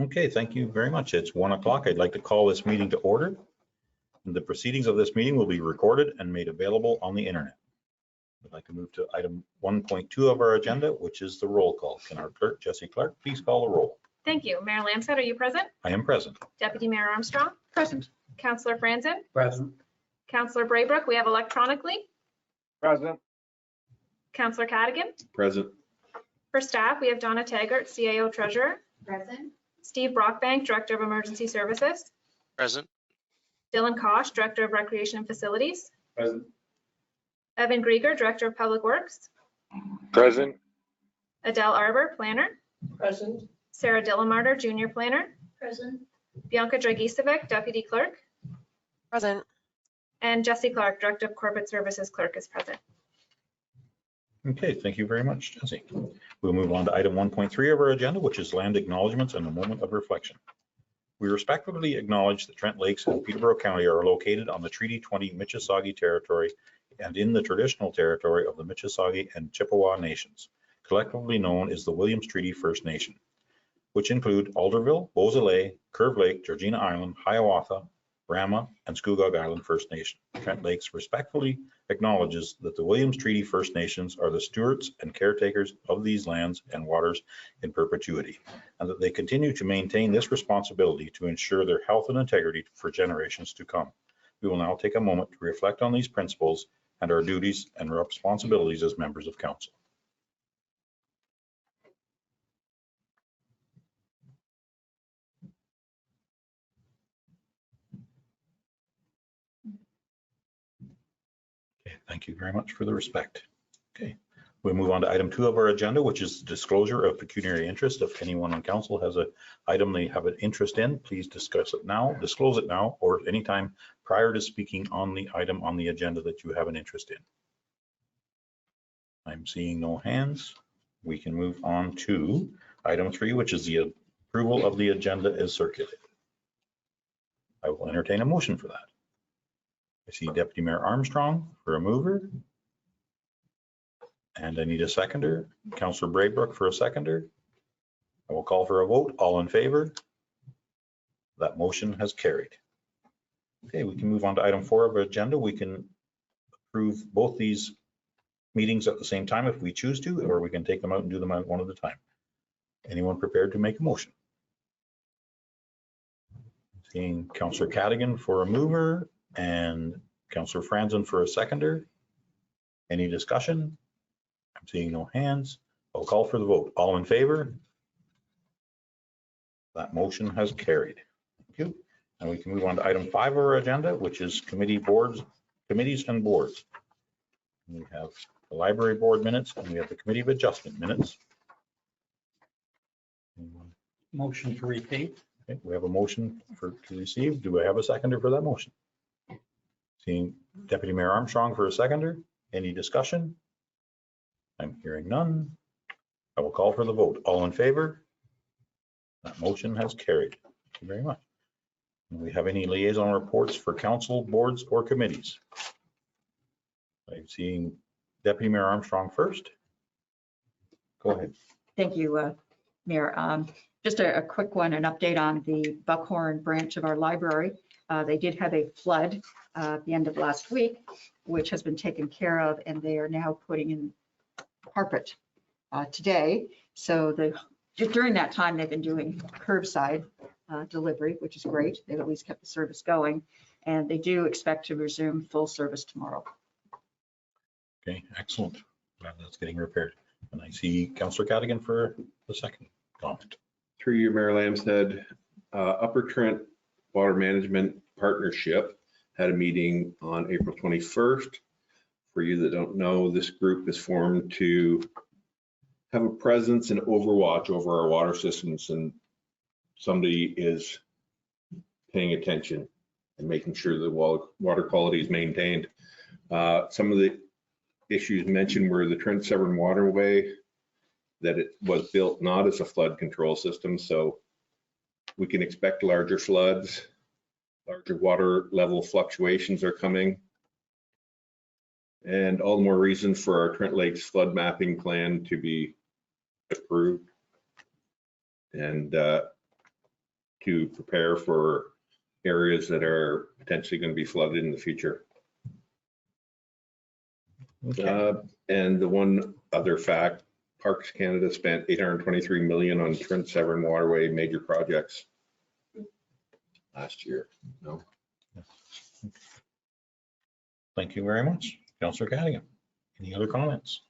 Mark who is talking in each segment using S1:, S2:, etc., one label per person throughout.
S1: Okay, thank you very much. It's 1 o'clock. I'd like to call this meeting to order. The proceedings of this meeting will be recorded and made available on the internet. I'd like to move to item 1.2 of our agenda, which is the roll call. Can our clerk, Jesse Clark, please call the roll?
S2: Thank you. Mayor Lamstead, are you present?
S1: I am present.
S2: Deputy Mayor Armstrong?
S3: Present.
S2: Councillor Franzen?
S3: Present.
S2: Councillor Braybrook, we have electronically.
S3: Present.
S2: Councillor Cadigan?
S4: Present.
S2: For staff, we have Donna Taggart, CAO Treasurer.
S5: Present.
S2: Steve Brockbank, Director of Emergency Services.
S6: Present.
S2: Dylan Kosh, Director of Recreation and Facilities.
S3: Present.
S2: Evan Grieger, Director of Public Works.
S3: Present.
S2: Adele Arbor, Planner.
S5: Present.
S2: Sarah Dillamarter, Junior Planner.
S5: Present.
S2: Bianca Dragicevic, Deputy Clerk.
S6: Present.
S2: And Jesse Clark, Director of Corporate Services Clerk, is present.
S1: Okay, thank you very much, Jesse. We'll move on to item 1.3 of our agenda, which is land acknowledgements and a moment of reflection. We respectfully acknowledge that Trent Lakes and Peterborough County are located on the Treaty 20 Mississauga territory and in the traditional territory of the Mississauga and Chippewa nations, collectively known as the Williams Treaty First Nation, which include Alderville, Beausoleil, Curve Lake, Georgina Island, Hiawatha, Brahma, and Scugog Island First Nation. Trent Lakes respectfully acknowledges that the Williams Treaty First Nations are the stewards and caretakers of these lands and waters in perpetuity, and that they continue to maintain this responsibility to ensure their health and integrity for generations to come. We will now take a moment to reflect on these principles and our duties and responsibilities as members of council. Thank you very much for the respect. Okay, we'll move on to item 2 of our agenda, which is disclosure of pecuniary interest. If anyone on council has an item they have an interest in, please discuss it now, disclose it now, or anytime prior to speaking on the item on the agenda that you have an interest in. I'm seeing no hands. We can move on to item 3, which is the approval of the agenda as circulated. I will entertain a motion for that. I see Deputy Mayor Armstrong for a mover. And I need a seconder. Councillor Braybrook for a seconder. I will call for a vote. All in favor? That motion has carried. Okay, we can move on to item 4 of our agenda. We can approve both these meetings at the same time if we choose to, or we can take them out and do them out one at a time. Anyone prepared to make a motion? Seeing Councillor Cadigan for a mover and Councillor Franzen for a seconder. Any discussion? I'm seeing no hands. I'll call for the vote. All in favor? That motion has carried. Thank you. And we can move on to item 5 of our agenda, which is committees and boards. We have the library board minutes and we have the committee of adjustment minutes.
S3: Motion to repeat.
S1: Okay, we have a motion to receive. Do I have a seconder for that motion? Seeing Deputy Mayor Armstrong for a seconder. Any discussion? I'm hearing none. I will call for the vote. All in favor? That motion has carried. Thank you very much. Do we have any liaison reports for council, boards, or committees? I'm seeing Deputy Mayor Armstrong first. Go ahead.
S7: Thank you, Mayor. Just a quick one, an update on the Buckhorn branch of our library. They did have a flood at the end of last week, which has been taken care of, and they are now putting in carpet today. So during that time, they've been doing curbside delivery, which is great. They've at least kept the service going, and they do expect to resume full service tomorrow.
S1: Okay, excellent. Glad that's getting repaired. And I see Councillor Cadigan for the second comment.
S4: Through you, Mayor Lamstead, Upper Trent Water Management Partnership had a meeting on April 21st. For you that don't know, this group is formed to have a presence and overwatch over our water systems, and somebody is paying attention and making sure the water quality is maintained. Some of the issues mentioned were the Trent Severn Waterway, that it was built not as a flood control system, so we can expect larger floods, larger water level fluctuations are coming. And all the more reason for our Trent Lakes flood mapping plan to be approved. And to prepare for areas that are potentially going to be flooded in the future.
S1: Okay.
S4: And the one other fact, Parks Canada spent 823 million on Trent Severn Waterway major projects last year. No.
S1: Thank you very much. Councillor Cadigan, any other comments?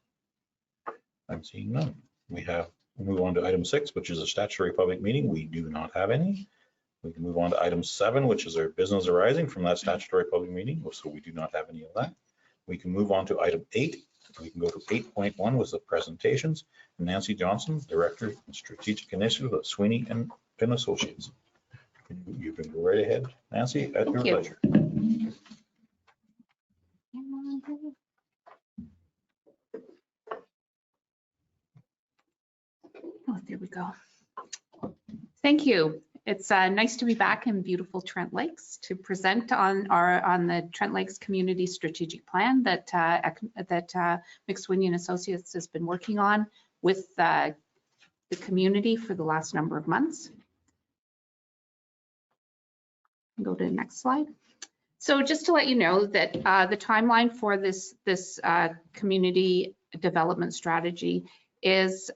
S1: I'm seeing none. We'll move on to item 6, which is a statutory public meeting. We do not have any. We can move on to item 7, which is our business arising from that statutory public meeting. So we do not have any of that. We can move on to item 8. We can go to 8.1 with the presentations. Nancy Johnson, Director of Strategic Initiative of Sweeney and Associates. You can go right ahead, Nancy, at your
S8: you.
S1: leisure.
S8: Oh, there we go. Thank you. It's nice to be back in beautiful Trent Lakes to present on the Trent Lakes Community Strategic Plan that McSweeney and Associates has been working on with the community for the last number of months. Go to the next slide. So just to let you know that the timeline for this community development strategy is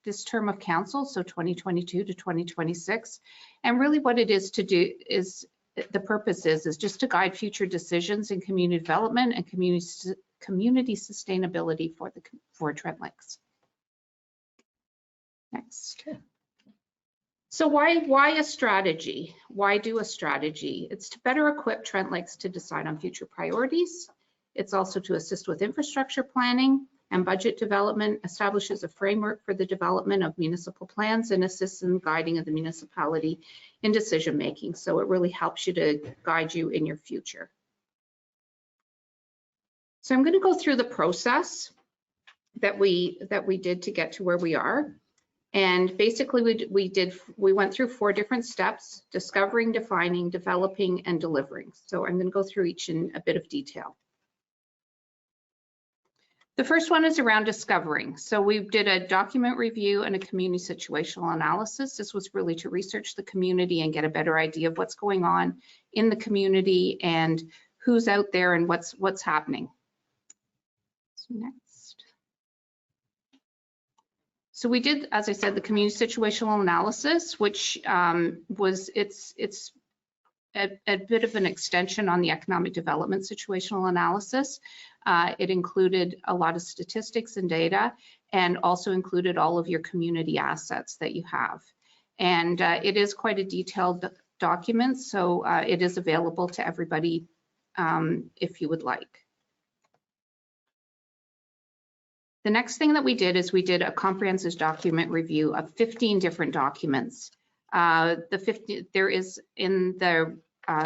S8: this term of council, so 2022 to 2026. And really what it is to do is, the purpose is just to guide future decisions in community development and community sustainability for Trent Lakes. Next. So why a strategy? Why do a strategy? It's to better equip Trent Lakes to decide on future priorities. It's also to assist with infrastructure planning and budget development, establishes a framework for the development of municipal plans, and assists in guiding of the municipality in decision making. So it really helps you to guide you in your future. So I'm going to go through the process that we did to get to where we are. And basically we went through 4 different steps: discovering, defining, developing, and delivering. So I'm going to go through each in a bit of detail. The first one is around discovering. So we did a document review and a community situational analysis. This was really to research the community and get a better idea of what's going on in the community and who's out there and what's happening. So next. So we did, as I said, the community situational analysis, which it's a bit of an extension on the economic development situational analysis. It included a lot of statistics and data, and also included all of your community assets that you have. And it is quite a detailed document, so it is available to everybody if you would like. The next thing that we did is we did a comprehensive document review of 15 different documents. There is in the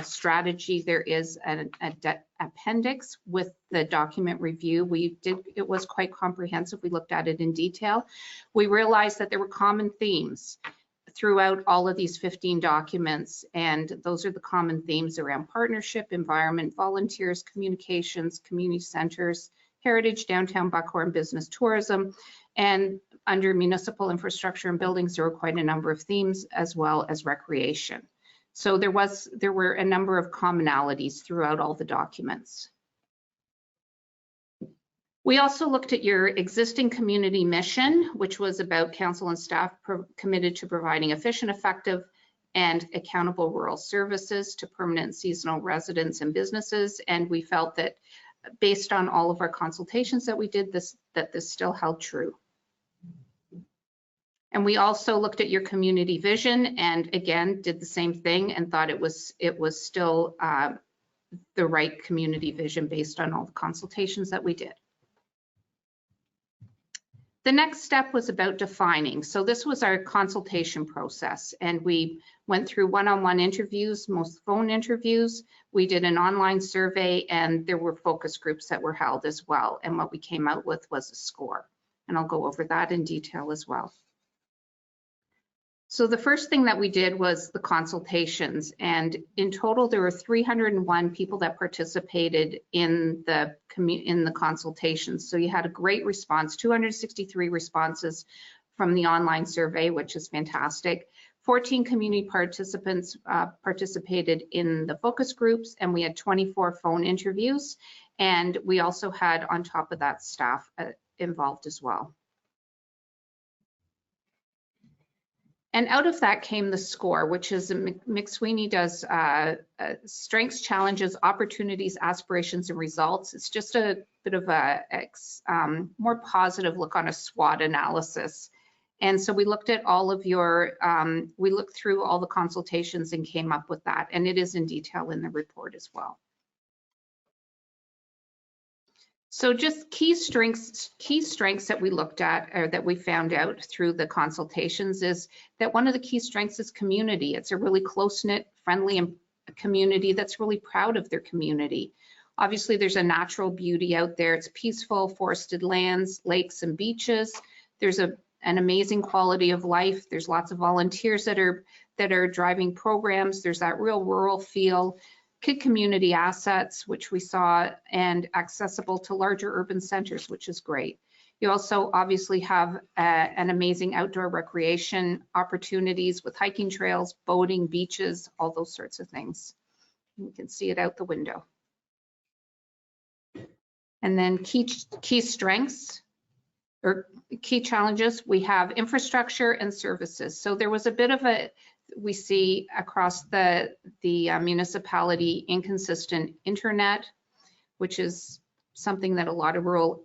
S8: strategy, there is an appendix with the document review. It was quite comprehensive. We looked at it in detail. We realized that there were common themes throughout all of these 15 documents, and those are the common themes around partnership, environment, volunteers, communications, community centers, heritage, downtown Buckhorn, business tourism, and under municipal infrastructure and buildings, there were quite a number of themes, as well as recreation. So there were a number of commonalities throughout all the documents. We also looked at your existing community mission, which was about council and staff committed to providing efficient, effective, and accountable rural services to permanent and seasonal residents and businesses. And we felt that based on all of our consultations that we did, that this still held true. And we also looked at your community vision, and again did the same thing, and thought it was still the right community vision based on all the consultations that we did. The next step was about defining. So this was our consultation process, and we went through one-on-one interviews, most phone interviews. We did an online survey, and there were focus groups that were held as well. And what we came out with was a score, and I'll go over that in detail as well. So the first thing that we did was the consultations, and in total there were 301 people that participated in the consultations. So you had a great response, 263 responses from the online survey, which is fantastic. 14 community participants participated in the focus groups, and we had 24 phone interviews. And we also had, on top of that, staff involved as well. And out of that came the score, which is McSweeney does strengths, challenges, opportunities, aspirations, and results. It's just a bit of a more positive look on a SWOT analysis. And so we looked at all of your, we looked through all the consultations and came up with that. And it is in detail in the report as well. So just key strengths that we looked at, or that we found out through the consultations, is that one of the key strengths is community. It's a really close-knit, friendly community that's really proud of their community. Obviously, there's a natural beauty out there. It's peaceful, forested lands, lakes, and beaches. There's an amazing quality of life. There's lots of volunteers that are driving programs. There's that real rural feel. Kid community assets, which we saw, and accessible to larger urban centers, which is great. You also obviously have an amazing outdoor recreation opportunities with hiking trails, boating, beaches, all those sorts of things. You can see it out the window. And then key strengths or key challenges, we have infrastructure and services. So there was a bit of a, we see across the municipality, inconsistent internet, which is something that a lot of rural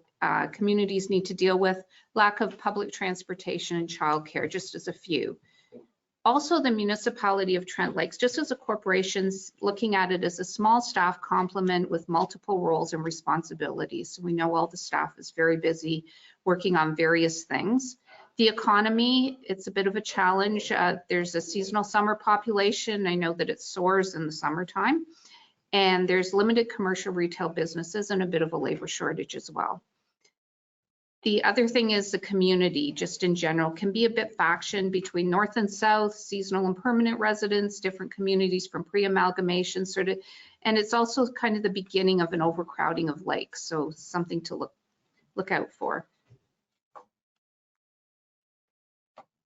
S8: communities need to deal with, lack of public transportation and childcare, just as a few. Also, the municipality of Trent Lakes, just as a corporation, looking at it as a small staff complement with multiple roles and responsibilities. So we know all the staff is very busy working on various things. The economy, it's a bit of a challenge. There's a seasonal summer population. I know that it soars in the summertime. And there's limited commercial retail businesses and a bit of a labor shortage as well. The other thing is the community, just in general, can be a bit faction between north and south, seasonal and permanent residents, different communities from pre-amalgamation sort of, and it's also kind of the beginning of an overcrowding of lakes. So something to look out for.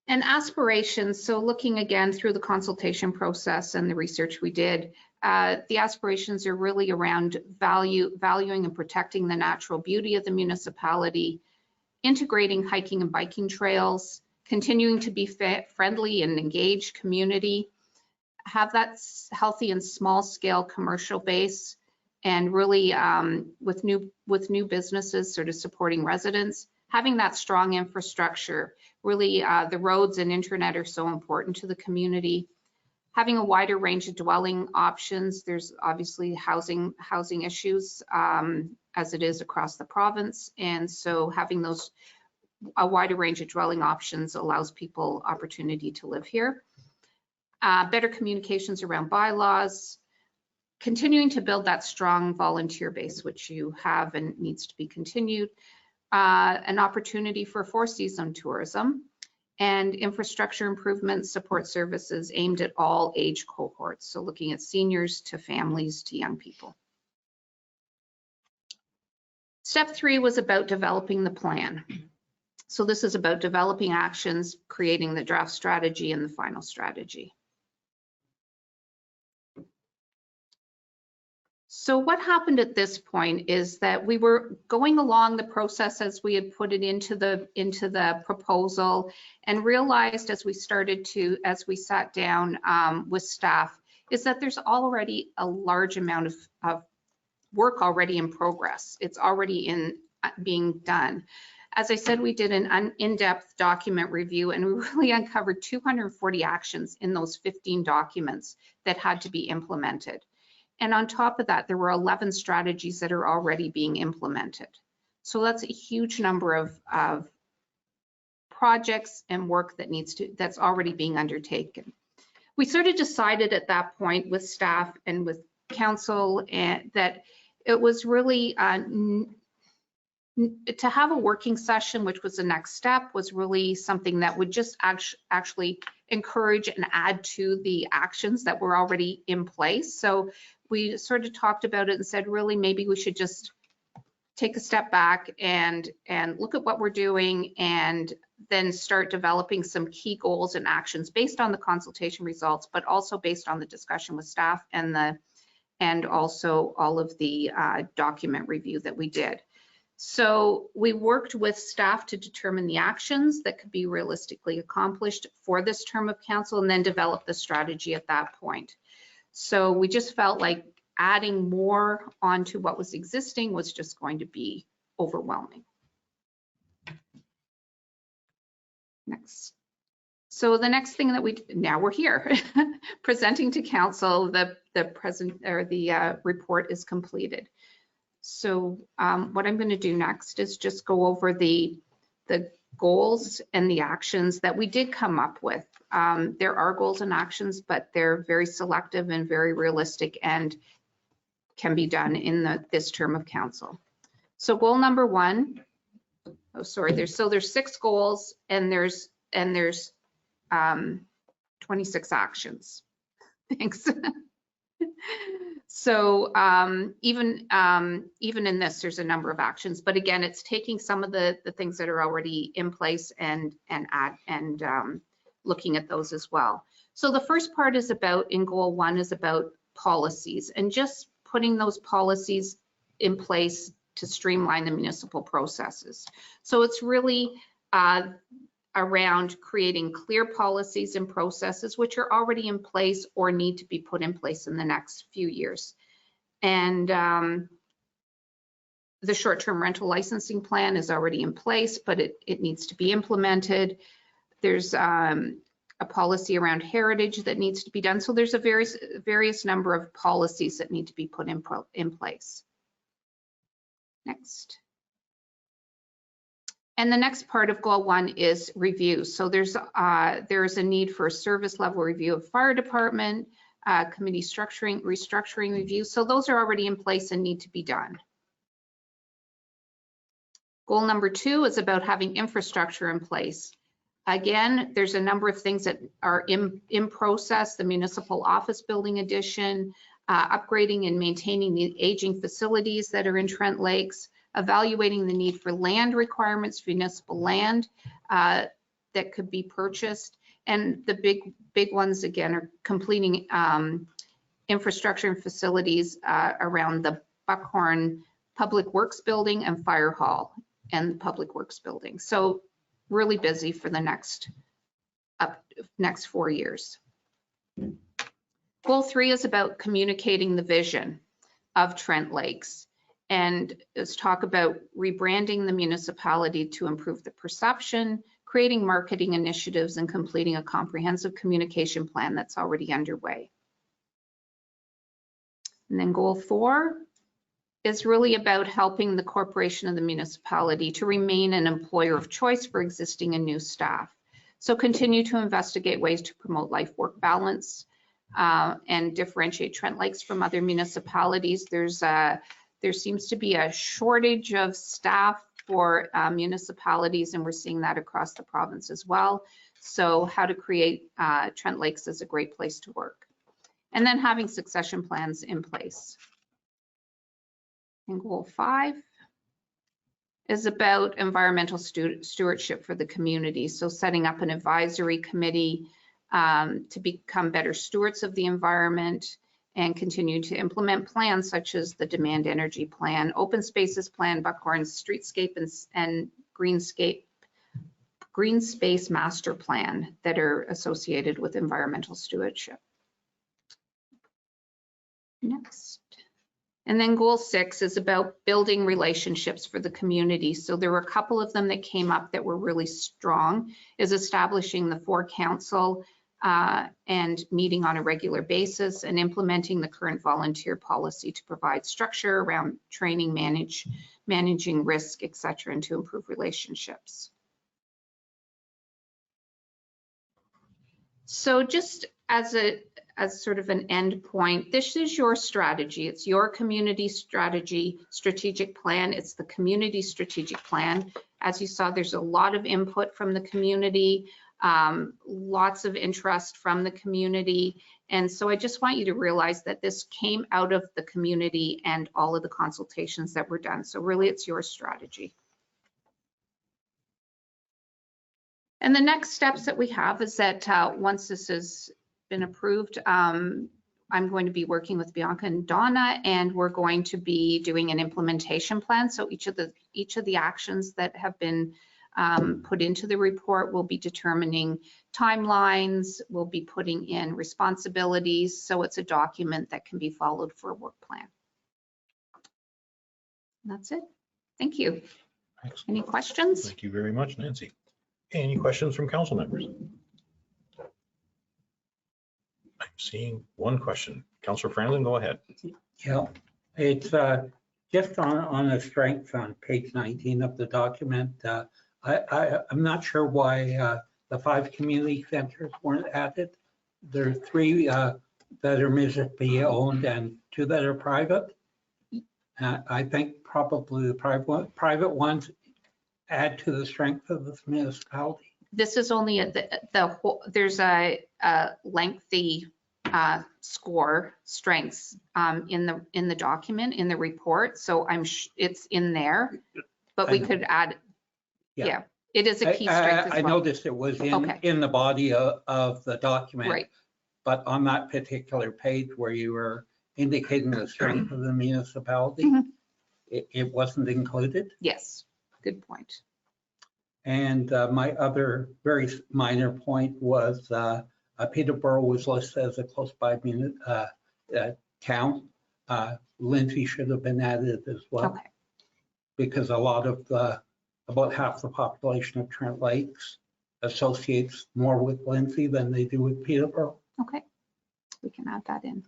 S8: And aspirations, so looking again through the consultation process and the research we did, the aspirations are really around valuing and protecting the natural beauty of the municipality, integrating hiking and biking trails, continuing to be friendly and engaged community, have that healthy and small scale commercial base, and really with new businesses sort of supporting residents, having that strong infrastructure. Really, the roads and internet are so important to the community. Having a wider range of dwelling options. There's obviously housing issues as it is across the province. And so having a wider range of dwelling options allows people opportunity to live here. Better communications around bylaws. Continuing to build that strong volunteer base, which you have and needs to be continued. An opportunity for four-season tourism, and infrastructure improvements, support services aimed at all age cohorts. So looking at seniors to families to young people. Step 3 was about developing the plan. So this is about developing actions, creating the draft strategy and the final strategy. So what happened at this point is that we were going along the process as we had put it into the proposal, and realized as we sat down with staff, is that there's already a large amount of work already in progress. It's already being done. As I said, we did an in-depth document review, and we really uncovered 240 actions in those 15 documents that had to be implemented. And on top of that, there were 11 strategies that are already being implemented. So that's a huge number of projects and work that's already being undertaken. We sort of decided at that point with staff and with council that it was really to have a working session, which was the next step, was really something that would just actually encourage and add to the actions that were already in place. So we sort of talked about it and said, really, maybe we should just take a step back and look at what we're doing and then start developing some key goals and actions based on the consultation results, but also based on the discussion with staff and also all of the document review that we did. So we worked with staff to determine the actions that could be realistically accomplished for this term of council and then develop the strategy at that point. So we just felt like adding more onto what was existing was just going to be overwhelming. Next. So the next thing that now we're here, presenting to council, the report is completed. So what I'm going to do next is just go over the goals and the actions that we did come up with. There are goals and actions, but they're very selective and very realistic and can be done in this term of council. So goal number 1, there's 6 goals and there's 26 actions. Thanks. So even in this, there's a number of actions, but again, it's taking some of the things that are already in place and looking at those as well. So the first part is in goal 1 is about policies and just putting those policies in place to streamline the municipal processes. So it's really around creating clear policies and processes which are already in place or need to be put in place in the next few years. And the short-term rental licensing plan is already in place, but it needs to be implemented. There's a policy around heritage that needs to be done. So there's a various number of policies that need to be put in place. Next. And the next part of goal 1 is review. So there's a need for a service level review of fire department, committee restructuring review. So those are already in place and need to be done. Goal number 2 is about having infrastructure in place. Again, there's a number of things that are in process, the municipal office building addition, upgrading and maintaining the aging facilities that are in Trent Lakes, evaluating the need for land requirements, for municipal land that could be purchased. And the big ones, again, are completing infrastructure and facilities around the Buckhorn Public Works Building and Fire Hall and the Public Works Building. So really busy for the next 4 years. Goal 3 is about communicating the vision of Trent Lakes. And let's talk about rebranding the municipality to improve the perception, creating marketing initiatives, and completing a comprehensive communication plan that's already underway. And then goal 4 is really about helping the corporation of the municipality to remain an employer of choice for existing and new staff. So continue to investigate ways to promote life-work balance and differentiate Trent Lakes from other municipalities. There seems to be a shortage of staff for municipalities, and we're seeing that across the province as well. So how to create Trent Lakes as a great place to work. And then having succession plans in place. And goal 5 is about environmental stewardship for the community. So setting up an advisory committee to become better stewards of the environment and continue to implement plans such as the Demand Energy Plan, Open Spaces Plan, Buckhorn's Streetscape and Green Space Master Plan that are associated with environmental stewardship. Next. And then goal 6 is about building relationships for the community. So there were a couple of them that came up that were really strong, is establishing the 4 council and meeting on a regular basis and implementing the current volunteer policy to provide structure around training, managing risk, et cetera, and to improve relationships. So just as sort of an end point, this is your strategy. It's your community strategic plan. It's the community strategic plan. As you saw, there's a lot of input from the community, lots of interest from the community. And so I just want you to realize that this came out of the community and all of the consultations that were done. So really it's your strategy. And the next steps that we have is that once this has been approved, I'm going to be working with Bianca and Donna, and we're going to be doing an implementation plan. So each of the actions that have been put into the report will be determining timelines, we'll be putting in responsibilities. So it's a document that can be followed for a work plan. And that's it. Thank you.
S1: Excellent.
S8: Any questions?
S1: Thank you very much, Nancy. Any questions from council members? I'm seeing one question. Councillor Franklin, go ahead.
S3: Yeah, it's just on the strength on page 19 of the document. I'm not sure why the 5 community centers weren't added. There are 3 that are municipally owned and 2 that are private. I think probably the private ones add to the strength of this municipality.
S8: This is only there's a lengthy score strengths in the document, in the report. So it's in there, but we could add, yeah, it is a key strength as well.
S3: I noticed it was in the body of the document.
S8: Right.
S3: But on that particular page where you were indicating the strength of the municipality, it wasn't included.
S8: Yes, good point.
S3: And my other very minor point was Peterborough was listed as a close by town. Lindsay should have been added as well.
S8: Okay.
S3: Because a lot of about half the population of Trent Lakes associates more with Lindsay than they do with Peterborough.
S8: Okay, we can add that in.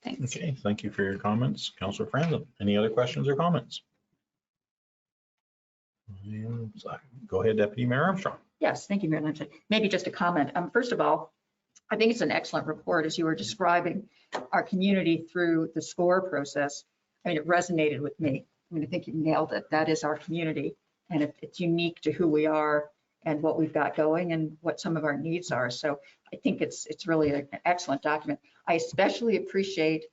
S8: Thanks.
S1: Okay, thank you for your comments. Councillor Franklin, any other questions or comments? Go ahead, Deputy Mayor Armstrong.
S7: Yes, thank you, Mayor Lynch. Maybe just a comment. First of all, I think it's an excellent report as you were describing our community through the SCORE process. I mean, it resonated with me. I mean, I think you nailed it. That is our community, and it's unique to who we are and what we've got going and what some of our needs are. So I think it's really an excellent document. I especially appreciate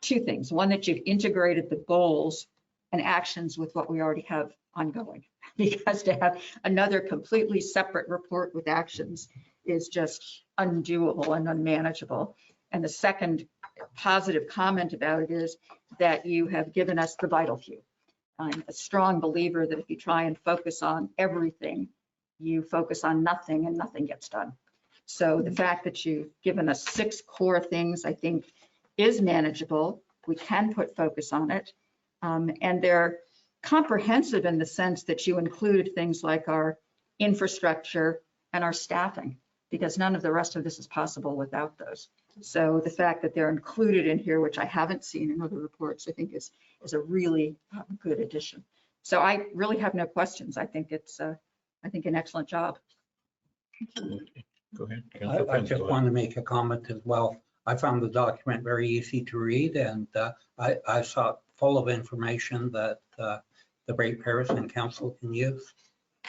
S7: 2 things. One, that you've integrated the goals and actions with what we already have ongoing, because to have another completely separate report with actions is just undoable and unmanageable. And the second positive comment about it is that you have given us the vital few. I'm a strong believer that if you try and focus on everything, you focus on nothing and nothing gets done. So the fact that you've given us 6 core things, I think, is manageable. We can put focus on it. And they're comprehensive in the sense that you included things like our infrastructure and our staffing, because none of the rest of this is possible without those. So the fact that they're included in here, which I haven't seen in other reports, I think is a really good addition. So I really have no questions. I think it's an excellent job.
S1: Go ahead.
S3: I just want to make a comment as well. I found the document very easy to read, and I saw it full of information that the ratepayers and council can use.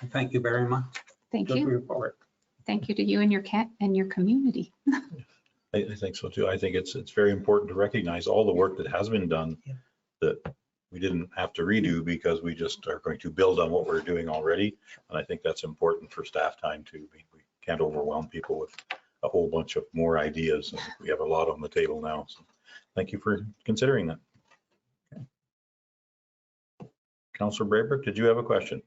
S3: And thank you very much.
S8: Thank
S3: Good
S8: you.
S3: report.
S8: Thank you to you and your community.
S1: I think so too. I think it's very important to recognize all the work that has been done that we didn't have to redo because we just are going to build on what we're doing already. And I think that's important for staff time too. We can't overwhelm people with a whole bunch of more ideas. We have a lot on the table now. So thank you for considering that. Okay. Councillor Braybrick, did you have a question?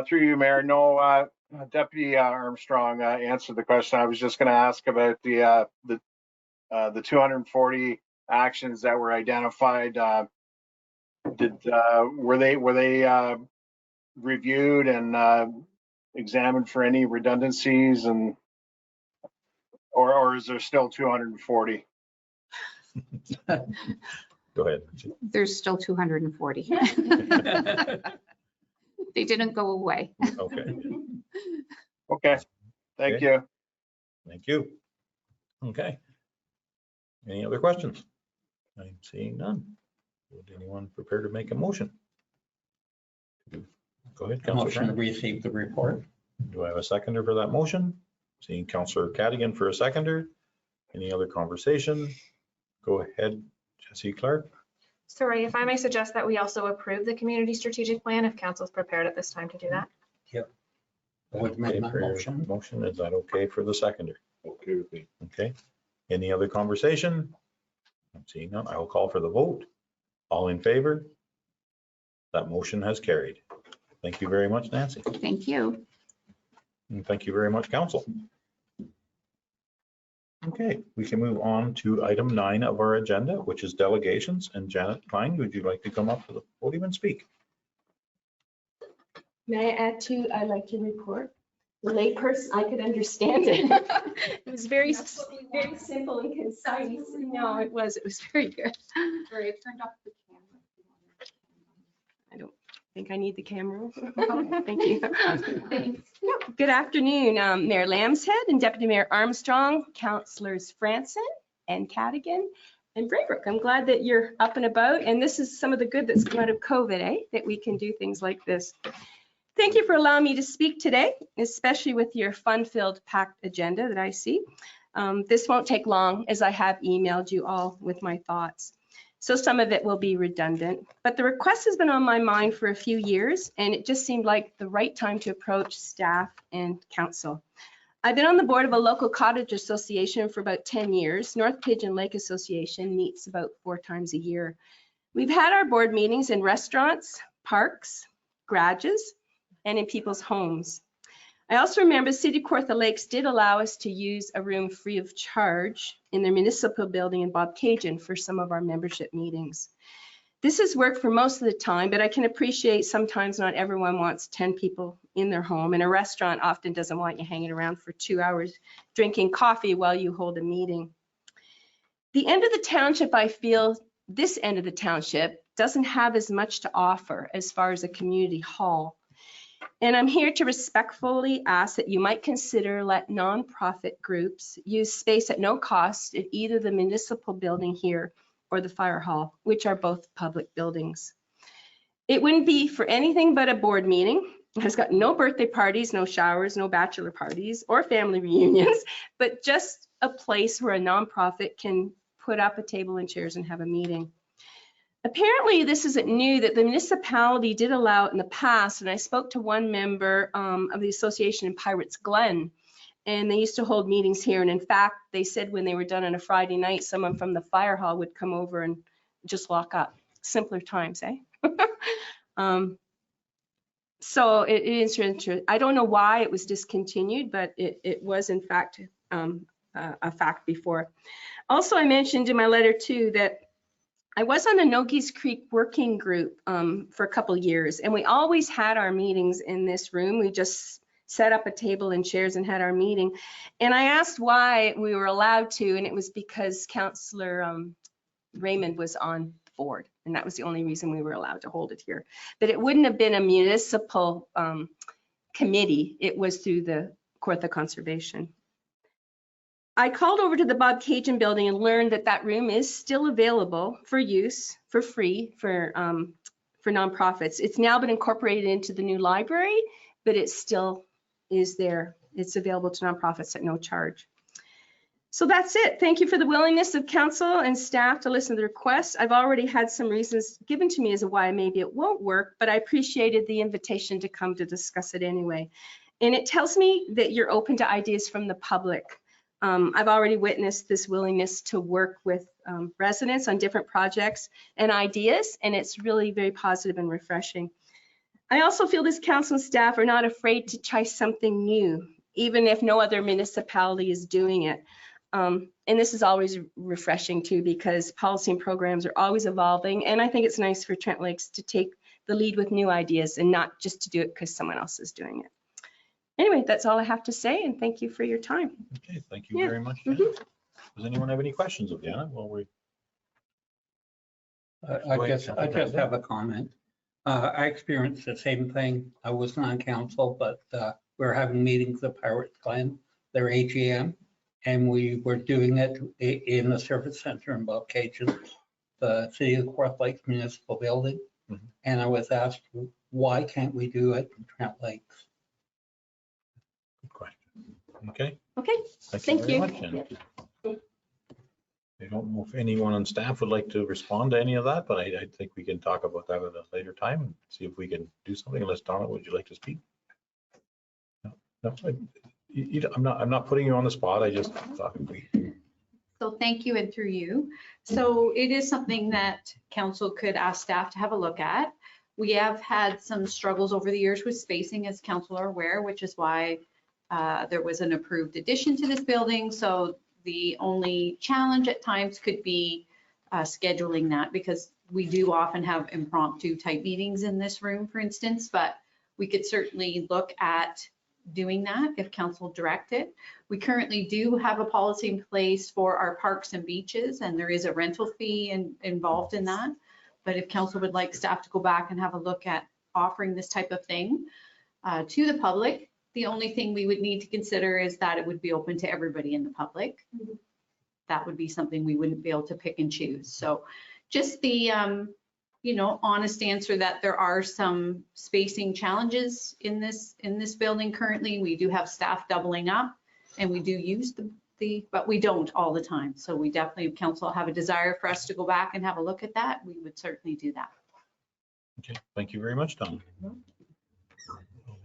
S9: Through you, Mayor. No, Deputy Armstrong answered the question. I was just going to ask about the 240 actions that were identified. Were they reviewed and examined for any redundancies, and or is there still 240?
S1: Go ahead.
S8: There's still 240. They didn't go away.
S1: Okay.
S9: Okay. Thank you.
S1: Thank you. Okay. Any other questions? I'm seeing none. Would anyone prepare to make a motion? Go ahead, Councillor
S3: Motion to
S1: Trent.
S3: receive the report.
S1: Do I have a seconder for that motion? Seeing Councillor Cadigan for a seconder. Any other conversation? Go ahead, Jesse Clark.
S2: Sorry, if I may suggest that we also approve the community strategic plan if council's prepared at this time to do that.
S3: I would make
S1: Okay
S3: my
S1: for your
S3: motion.
S1: motion, is that okay for the seconder?
S4: Okay with me.
S1: Okay, any other conversation? I'm seeing none, I will call for the vote. All in favor? That motion has carried. Thank you very much, Nancy.
S8: Thank you.
S1: And thank you very much, council. Okay, we can move on to item 9 of our agenda, which is delegations. And Janet Klein, would you like to come up to the podium and speak?
S10: May I add to, I like to report? The layperson, I could understand it. It was very simple and concise. No, it was very good.
S8: Sorry, I turned off the camera.
S10: I don't think I need the camera. Thank you. Good afternoon, Mayor Lambshead and Deputy Mayor Armstrong, Councillors Franson and Cadigan and Braybrook. I'm glad that you're up and about, and this is some of the good that's come out of COVID, that we can do things like this. Thank you for allowing me to speak today, especially with your fun-filled packed agenda that I see. This won't take long, as I have emailed you all with my thoughts. So some of it will be redundant, but the request has been on my mind for a few years, and it just seemed like the right time to approach staff and council. I've been on the board of a local cottage association for about 10 years. North Pigeon Lake Association meets about 4 times a year. We've had our board meetings in restaurants, parks, garages, and in people's homes. I also remember City of Kawartha Lakes did allow us to use a room free of charge in their municipal building in Bobcaygeon for some of our membership meetings. This has worked for most of the time, but I can appreciate sometimes not everyone wants 10 people in their home, and a restaurant often doesn't want you hanging around for 2 hours drinking coffee while you hold a meeting. The end of the township, I feel, this end of the township doesn't have as much to offer as far as a community hall. And I'm here to respectfully ask that you might consider let nonprofit groups use space at no cost at either the municipal building here or the fire hall, which are both public buildings. It wouldn't be for anything but a board meeting. It has got no birthday parties, no showers, no bachelor parties or family reunions, but just a place where a nonprofit can put up a table and chairs and have a meeting. Apparently, this isn't new, that the municipality did allow it in the past, and I spoke to one member of the association in Pirates Glen, and they used to hold meetings here, and in fact, they said when they were done on a Friday night, someone from the fire hall would come over and just lock up. Simpler times, eh? So it is interesting. I don't know why it was discontinued, but it was in fact a fact before. Also, I mentioned in my letter too that I was on the Nogies Creek working group for a couple of years, and we always had our meetings in this room. We just set up a table and chairs and had our meeting. And I asked why we were allowed to, and it was because Councillor Raymond was on the board, and that was the only reason we were allowed to hold it here. But it wouldn't have been a municipal committee. It was through the Kawartha Conservation. I called over to the Bobcaygeon building and learned that that room is still available for use for free for nonprofits. It's now been incorporated into the new library, but it still is there. It's available to nonprofits at no charge. So that's it. Thank you for the willingness of council and staff to listen to the request. I've already had some reasons given to me as to why maybe it won't work, but I appreciated the invitation to come to discuss it anyway. And it tells me that you're open to ideas from the public. I've already witnessed this willingness to work with residents on different projects and ideas, and it's really very positive and refreshing. I also feel this council and staff are not afraid to try something new, even if no other municipality is doing it. And this is always refreshing too, because policy and programs are always evolving, and I think it's nice for Trent Lakes to take the lead with new ideas and not just to do it because someone else is doing it. Anyway, that's all I have to say, and thank you for your time.
S1: Okay, thank you very much, Janet. Does anyone have any questions of Janet? Well,
S3: I just have a comment. I experienced the same thing. I wasn't on council, but we were having meetings at Pirates Glen, their AGM, and we were doing it in the service center in Bobcaygeon, the City of Kawartha Lakes Municipal Building.
S1: Mm-hmm.
S3: And I was asked, why can't we do it in Trent Lakes?
S1: good question. Okay.
S10: Okay,
S1: Thank you
S10: thank
S1: very
S10: you.
S1: much, Janet. I don't know if anyone on staff would like to respond to any of that, but I think we can talk about that at a later time and see if we can do something. Unless Donna, would you like to speak? No, I'm not putting you on the spot. I just thought we,
S8: So thank you and through you. So it is something that council could ask staff to have a look at. We have had some struggles over the years with spacing, as council are aware, which is why there was an approved addition to this building. So the only challenge at times could be scheduling that, because we do often have impromptu type meetings in this room, for instance, but we could certainly look at doing that if council directed. We currently do have a policy in place for our parks and beaches, and there is a rental fee involved in that. But if council would like staff to go back and have a look at offering this type of thing to the public, the only thing we would need to consider is that it would be open to everybody in the public. That would be something we wouldn't be able to pick and choose. So just the, honest answer that there are some spacing challenges in this building currently. We do have staff doubling up, and we do use but we don't all the time. So we definitely, if council have a desire for us to go back and have a look at that, we would certainly do that.
S1: okay, thank you very much, Don.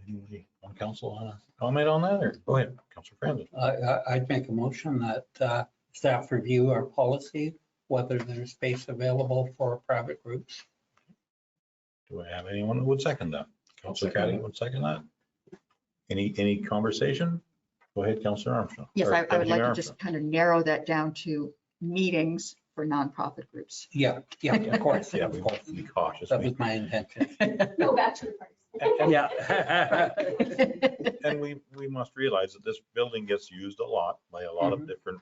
S1: Anybody on council want to comment on that, or go ahead, Councilor Franzen.
S3: I'd make a motion that staff review our policy, whether there's space available for private groups.
S1: Do I have anyone who would second that? Councilor Caddy would second that? Any conversation? Go ahead, Councilor Armstrong.
S7: Yes,
S1: Or
S7: I would
S1: Deputy
S7: like
S1: Mayor
S7: to just kind of narrow that down to meetings for nonprofit groups.
S3: Yeah, of course.
S1: Armstrong. Yeah, we have to be cautious.
S3: That was my intention.
S5: No bachelor parties.
S3: Yeah.
S1: And we must realize that this building gets used a lot by a lot of different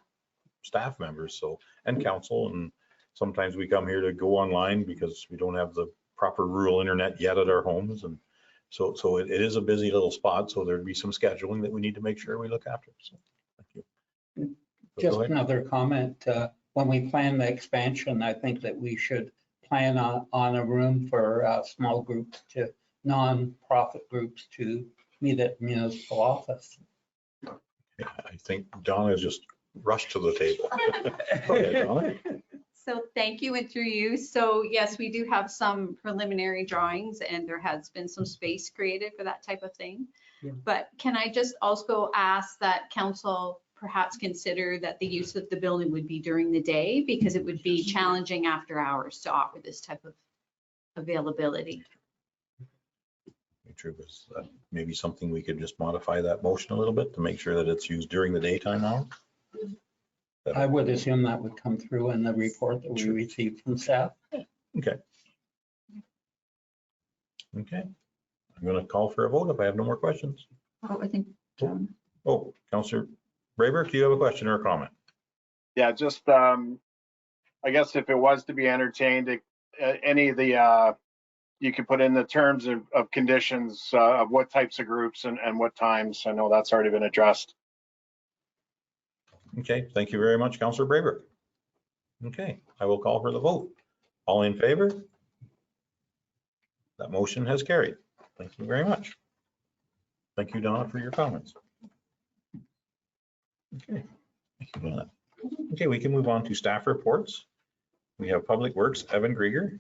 S1: staff members, so, and council, and sometimes we come here to go online because we don't have the proper rural internet yet at our homes, and so it is a busy little spot, so there'd be some scheduling that we need to make sure we look after, so, thank you.
S3: Just
S1: Go ahead.
S3: another comment. When we plan the expansion, I think that we should plan on a room for small groups to non-profit groups to meet at municipal office.
S1: Yeah, I think Donna just rushed to the table. Go ahead, Donna.
S8: So thank you and through you. So yes, we do have some preliminary drawings, and there has been some space created for that type of thing.
S3: Yeah.
S8: But can I just also ask that council perhaps consider that the use of the building would be during the day, because it would be challenging after hours to offer this type of availability.
S1: True, is that maybe something we could just modify that motion a little bit to make sure that it's used during the daytime hours?
S3: I would assume that would come through in the report that we received from staff.
S1: Okay. Okay. I'm going to call for a vote if I have no more questions.
S7: Oh, I think,
S1: Oh, Councillor Braber, do you have a question or a comment?
S9: Yeah, just, I guess if it was to be entertained, any of the, you could put in the terms of conditions of what types of groups and what times. I know that's already been addressed.
S1: Okay, thank you very much, Councillor Braber. Okay, I will call for the vote. All in favor? That motion has carried. Thank you very much. Thank you, Donna, for your comments. Okay. Thank you, Donna. Okay, we can move on to staff reports. We have Public Works, Evan Grieger,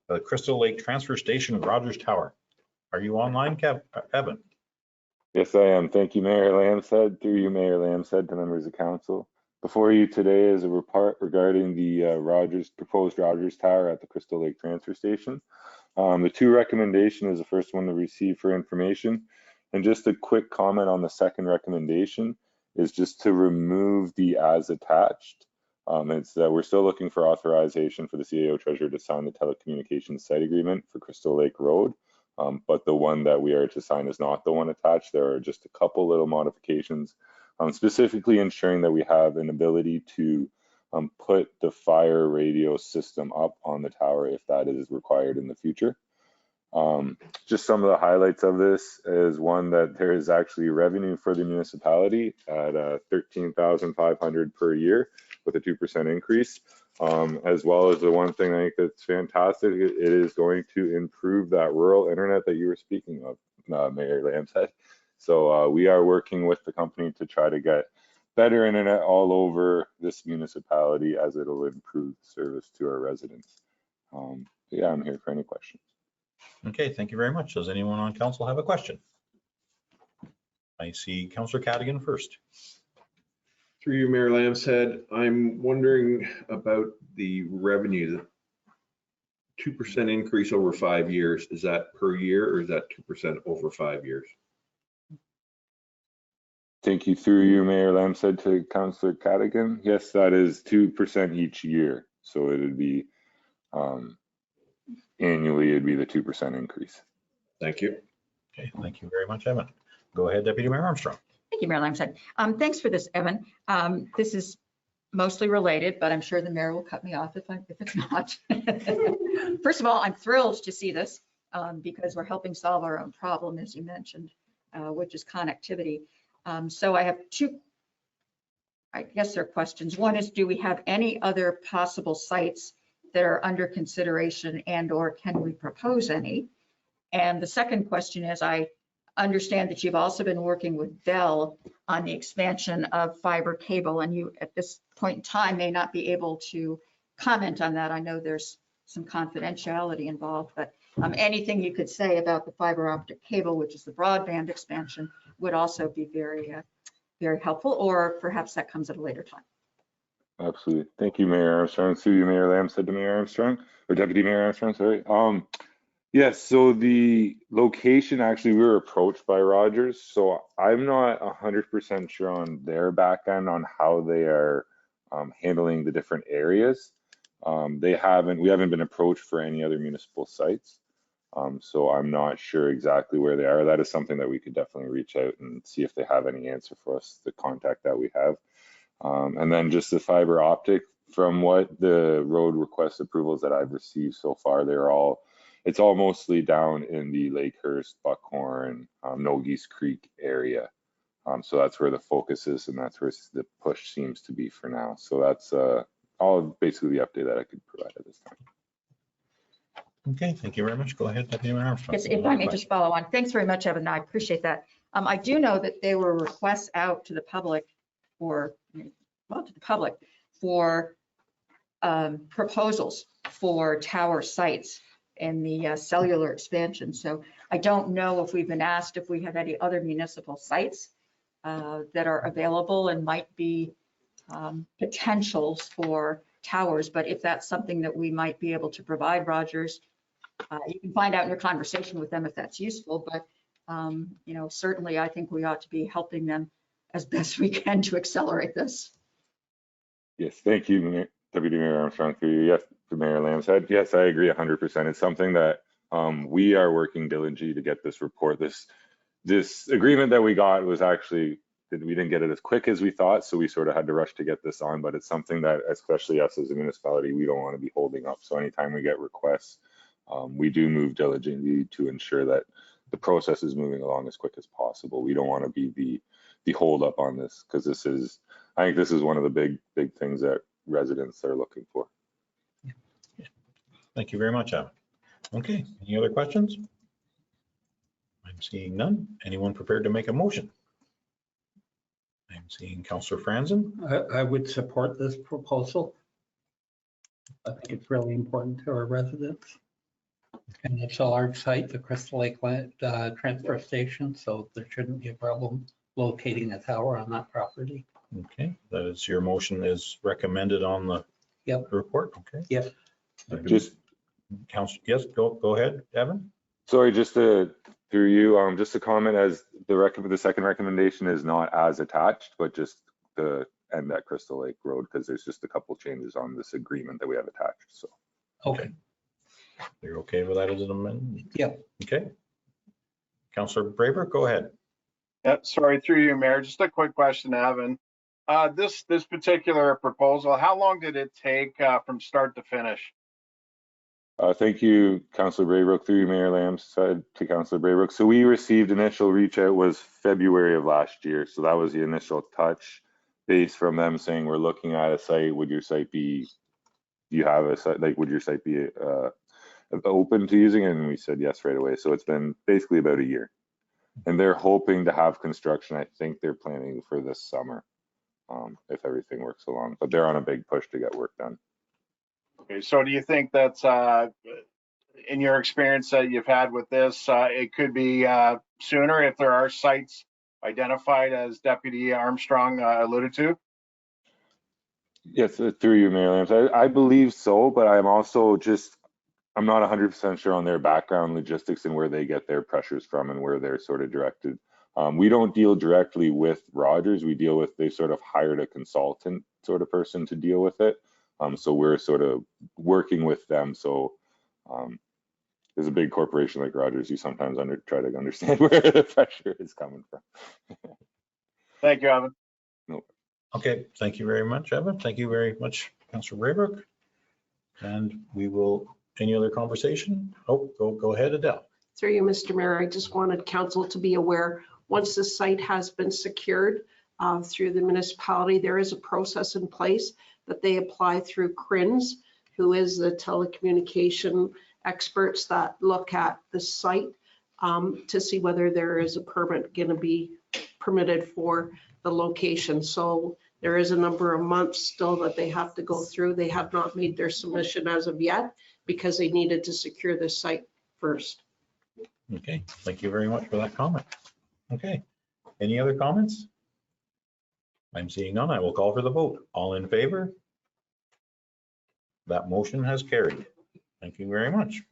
S1: the Crystal Lake Transfer Station, Rogers Tower. Are you online, Evan?
S11: Yes, I am. Thank you, Mayor Lambshead. Through you, Mayor Lambshead, to members of council. Before you today is a report regarding the proposed Rogers Tower at the Crystal Lake Transfer Station. The two recommendations is the first one to receive for information. And just a quick comment on the second recommendation is just to remove the as attached. It's that we're still looking for authorization for the CAO treasurer to sign the telecommunications site agreement for Crystal Lake Road. But the one that we are to sign is not the one attached. There are just a couple little modifications, specifically ensuring that we have an ability to put the fire radio system up on the tower if that is required in the future. Just some of the highlights of this is one, that there is actually revenue for the municipality at $13,500 per year with a 2% increase. As well as the one thing I think that's fantastic, it is going to improve that rural internet that you were speaking of, Mayor Lambshead. So we are working with the company to try to get better internet all over this municipality, as it'll improve service to our residents. Yeah, I'm here for any questions.
S1: Okay, thank you very much. Does anyone on council have a question? I see Councillor Cadigan first.
S4: Through you, Mayor Lambshead, I'm wondering about the revenue, the 2% increase over 5 years. Is that per year or is that 2% over 5 years?
S11: Thank you through you, Mayor Lambshead, to Councillor Cadigan. Yes, that is 2% each year. So it'd be annually, it'd be the 2% increase.
S4: Thank you.
S1: Okay, thank you very much, Evan. Go ahead, Deputy Mayor Armstrong.
S7: Thank you, Mayor Lamson. Thanks for this, Evan. This is mostly related, but I'm sure the mayor will cut me off if it's not. First of all, I'm thrilled to see this because we're helping solve our own problem, as you mentioned, which is connectivity. So I have two, I guess they're questions. One is, do we have any other possible sites that are under consideration and/or can we propose any? And the second question is, I understand that you've also been working with Bell on the expansion of fiber cable, and you at this point in time may not be able to comment on that. I know there's some confidentiality involved, but anything you could say about the fiber optic cable, which is the broadband expansion, would also be very, very helpful, or perhaps that comes at a later time.
S11: Absolutely. Thank you, Mayor Armstrong. Through you, Mayor Lambshead, to Mayor Armstrong, or Deputy Mayor Armstrong, sorry. Yes, so the location, actually, we were approached by Rogers, so I'm not 100% sure on their back end on how they are handling the different areas. We haven't been approached for any other municipal sites, so I'm not sure exactly where they are. That is something that we could definitely reach out and see if they have any answer for us, the contact that we have. And then just the fiber optic, from what the road request approvals that I've received so far, it's all mostly down in the Lakehurst, Buckhorn, Nogies Creek area. So that's where the focus is, and that's where the push seems to be for now. So that's all basically the update that I could provide at this time.
S1: Okay, thank you very much. Go ahead, Deputy Mayor Armstrong.
S7: Yes, if I may just follow on. Thanks very much, Evan. I appreciate that. I do know that there were requests out to the public for proposals for tower sites in the cellular expansion. So I don't know if we've been asked if we have any other municipal sites that are available and might be potentials for towers. But if that's something that we might be able to provide, Rogers, you can find out in your conversation with them if that's useful. But certainly I think we ought to be helping them as best we can to accelerate this.
S11: Yes, thank you, Deputy Mayor Armstrong, through you. Yes, to Mayor Lambshead. Yes, I agree 100%. It's something that we are working diligently to get this report. This agreement that we got was actually, we didn't get it as quick as we thought, so we sort of had to rush to get this on, but it's something that, especially us as a municipality, we don't want to be holding up. So anytime we get requests, we do move diligently to ensure that the process is moving along as quick as possible. We don't want to be the hold up on this, because I think this is one of the big things that residents are looking for.
S1: Thank you very much, Evan. Okay, any other questions? I'm seeing none. Anyone prepared to make a motion? I'm seeing Councillor Franzen.
S3: I would support this proposal. I think it's really important to our residents. And it's a large site, the Crystal Lake transfer station, so there shouldn't be a problem locating a tower on that property.
S1: Okay, that is, your motion is recommended on the report. Okay.
S3: Yep.
S1: Just Council, yes, go ahead, Evan.
S11: Sorry, just through you, just to comment, as the second recommendation is not as attached, but just to end that Crystal Lake Road, because there's just a couple changes on this agreement that we have attached. So
S3: Okay.
S1: You're okay with that as an amendment?
S3: Yep.
S1: Okay. Councillor Braber, go ahead.
S9: Yeah, sorry, through you, Mayor. Just a quick question, Evan. This particular proposal, how long did it take from start to finish?
S11: thank you, Councillor Braybrook, through you, Mayor Lambshead, to Councillor Braybrook. So we received initial reach out was February of last year. So that was the initial touch base from them saying, we're looking at a site. Would your site be, do you have a site, like, would your site be open to using it? And we said yes right away. So it's been basically about a year. And they're hoping to have construction. I think they're planning for this summer, if everything works along. But they're on a big push to get work done.
S9: Okay, so do you think that's, in your experience that you've had with this, it could be sooner if there are sites identified as Deputy Armstrong alluded to?
S11: Yes, through you, Mayor Lambs. I believe so, but I'm also I'm not 100% sure on their background logistics and where they get their pressures from and where they're sort of directed. We don't deal directly with Rogers. We deal with, they sort of hired a consultant sort of person to deal with it. So we're sort of working with them. So as a big corporation like Rogers, you sometimes try to understand where the pressure is coming from.
S9: Thank you, Evan.
S11: No.
S1: Okay, thank you very much, Evan. Thank you very much, Councillor Braybrook. And we will, any other conversation? Oh, go ahead, Adele.
S12: Through you, Mr. Mayor, I just wanted council to be aware, once the site has been secured through the municipality, there is a process in place that they apply through CRINS, who is the telecommunication experts that look at the site to see whether there is a permit going to be permitted for the location. So there is a number of months still that they have to go through. They have not made their submission as of yet because they needed to secure the site first.
S1: Okay, thank you very much for that comment. Okay, any other comments? I'm seeing none. I will call for the vote. All in favor? That motion has carried. Thank you very much.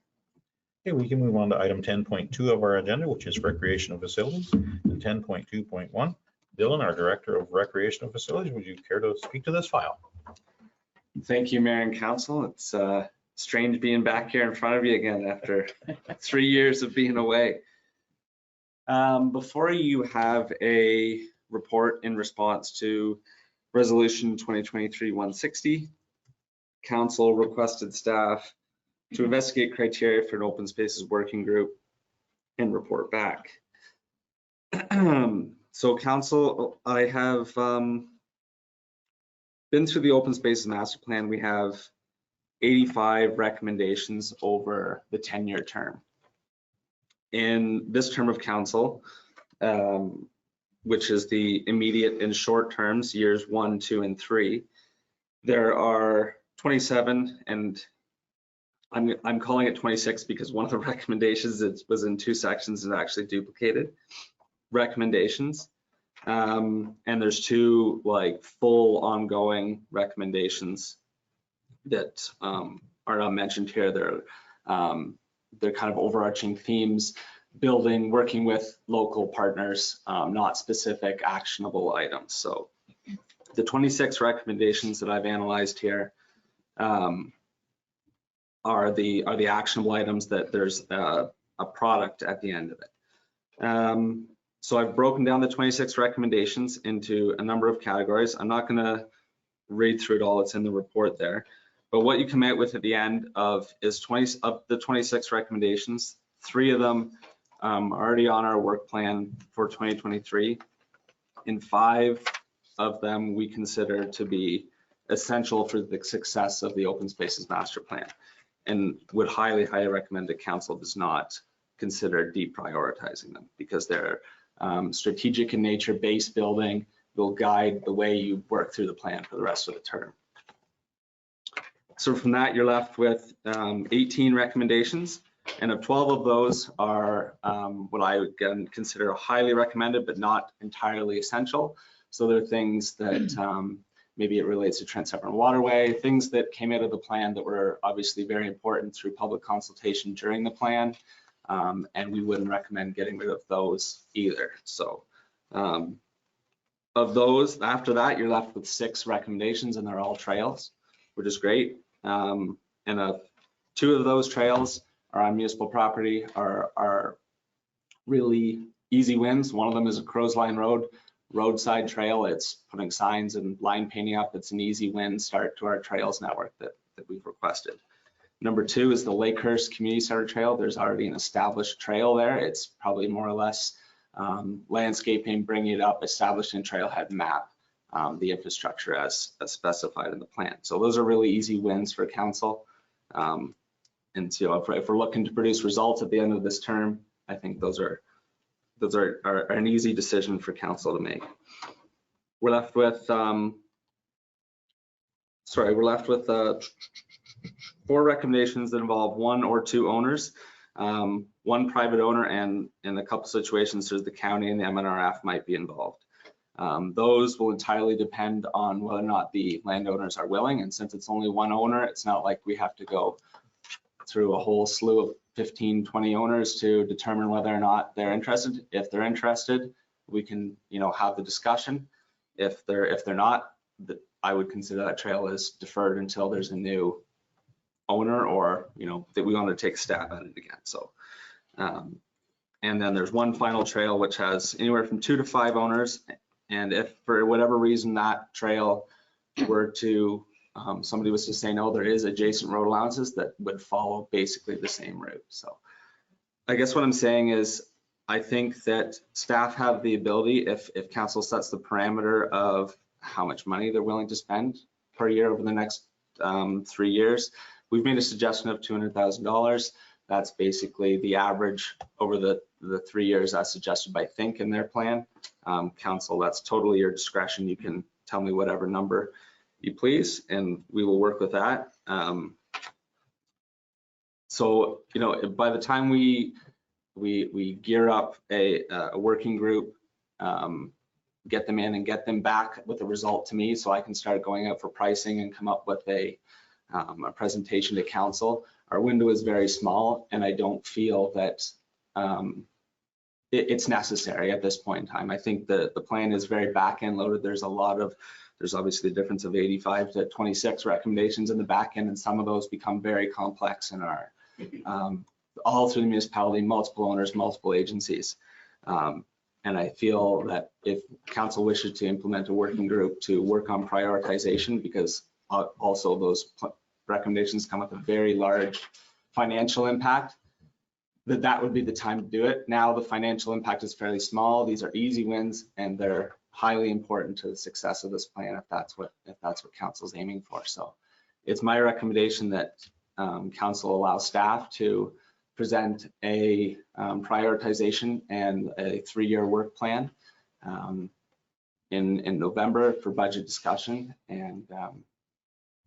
S1: Okay, we can move on to item 10.2 of our agenda, which is recreational facilities, and 10.2.1. Dylan, our Director of Recreational Facilities, would you care to speak to this file?
S13: Thank you, Mayor and Council. It's strange being back here in front of you again after 3 years of being away. Before you have a report in response to Resolution 2023-160, Council requested staff to investigate criteria for an open spaces working group and report back. So Council, I have been through the open spaces master plan. We have 85 recommendations over the 10-year term. In this term of council, which is the immediate and short terms, years 1, 2, and 3, there are 27, and I'm calling it 26 because one of the recommendations was in 2 sections and actually duplicated recommendations. And there's 2 like full ongoing recommendations that are not mentioned here. They're kind of overarching themes, building, working with local partners, not specific actionable items. So the 26 recommendations that I've analyzed here are the actionable items that there's a product at the end of it. So I've broken down the 26 recommendations into a number of categories. I'm not going to read through it all. It's in the report there. But what you come out with at the end of is 20 of the 26 recommendations. 3 of them are already on our work plan for 2023. And 5 of them we consider to be essential for the success of the open spaces master plan, and would highly recommend that council does not consider deprioritizing them because they're strategic in nature. Base building will guide the way you work through the plan for the rest of the term. So from that, you're left with 18 recommendations, and of 12 of those are what I would consider highly recommended, but not entirely essential. So there are things that maybe it relates to Trent Severn Waterway, things that came out of the plan that were obviously very important through public consultation during the plan, and we wouldn't recommend getting rid of those either. So of those, after that, you're left with 6 recommendations, and they're all trails, which is great. And 2 of those trails are on municipal property, are really easy wins. One of them is a Crows Line Road roadside trail. It's putting signs and line painting up. It's an easy win start to our trails network that we've requested. Number 2 is the Lakehurst Community Center Trail. There's already an established trail there. It's probably more or less landscaping, bringing it up, establishing a trailhead map, the infrastructure as specified in the plan. So those are really easy wins for council. And so if we're looking to produce results at the end of this term, I think those are an easy decision for council to make. We're left with 4 recommendations that involve 1 or 2 owners. one private owner, and in a couple situations, there's the county and the MNRF might be involved. Those will entirely depend on whether or not the landowners are willing. And since it's only one owner, it's not like we have to go through a whole slew of 15, 20 owners to determine whether or not they're interested. If they're interested, we can, have the discussion. If they're not, I would consider that trail as deferred until there's a new owner, or, that we want to take a stab at it again. So, and then there's one final trail which has anywhere from 2 to 5 owners. And if for whatever reason that trail were to, somebody was to say no, there is adjacent road allowances that would follow basically the same route. So I guess what I'm saying is, I think that staff have the ability, if council sets the parameter of how much money they're willing to spend per year over the next 3 years. We've made a suggestion of $200,000. That's basically the average over the 3 years as suggested by Think in their plan. Council, that's totally your discretion. You can tell me whatever number you please, and we will work with that. So, by the time we gear up a working group, get them in and get them back with a result to me, so I can start going out for pricing and come up with a presentation to council. Our window is very small, and I don't feel that it's necessary at this point in time. I think the plan is very back end loaded. There's obviously the difference of 85 to 26 recommendations in the back end, and some of those become very complex and are all through the municipality, multiple owners, multiple agencies. And I feel that if council wishes to implement a working group to work on prioritization, because also those recommendations come with a very large financial impact, that would be the time to do it. Now the financial impact is fairly small. These are easy wins, and they're highly important to the success of this plan if that's what council's aiming for. So it's my recommendation that council allow staff to present a prioritization and a 3-year work plan in November for budget discussion, and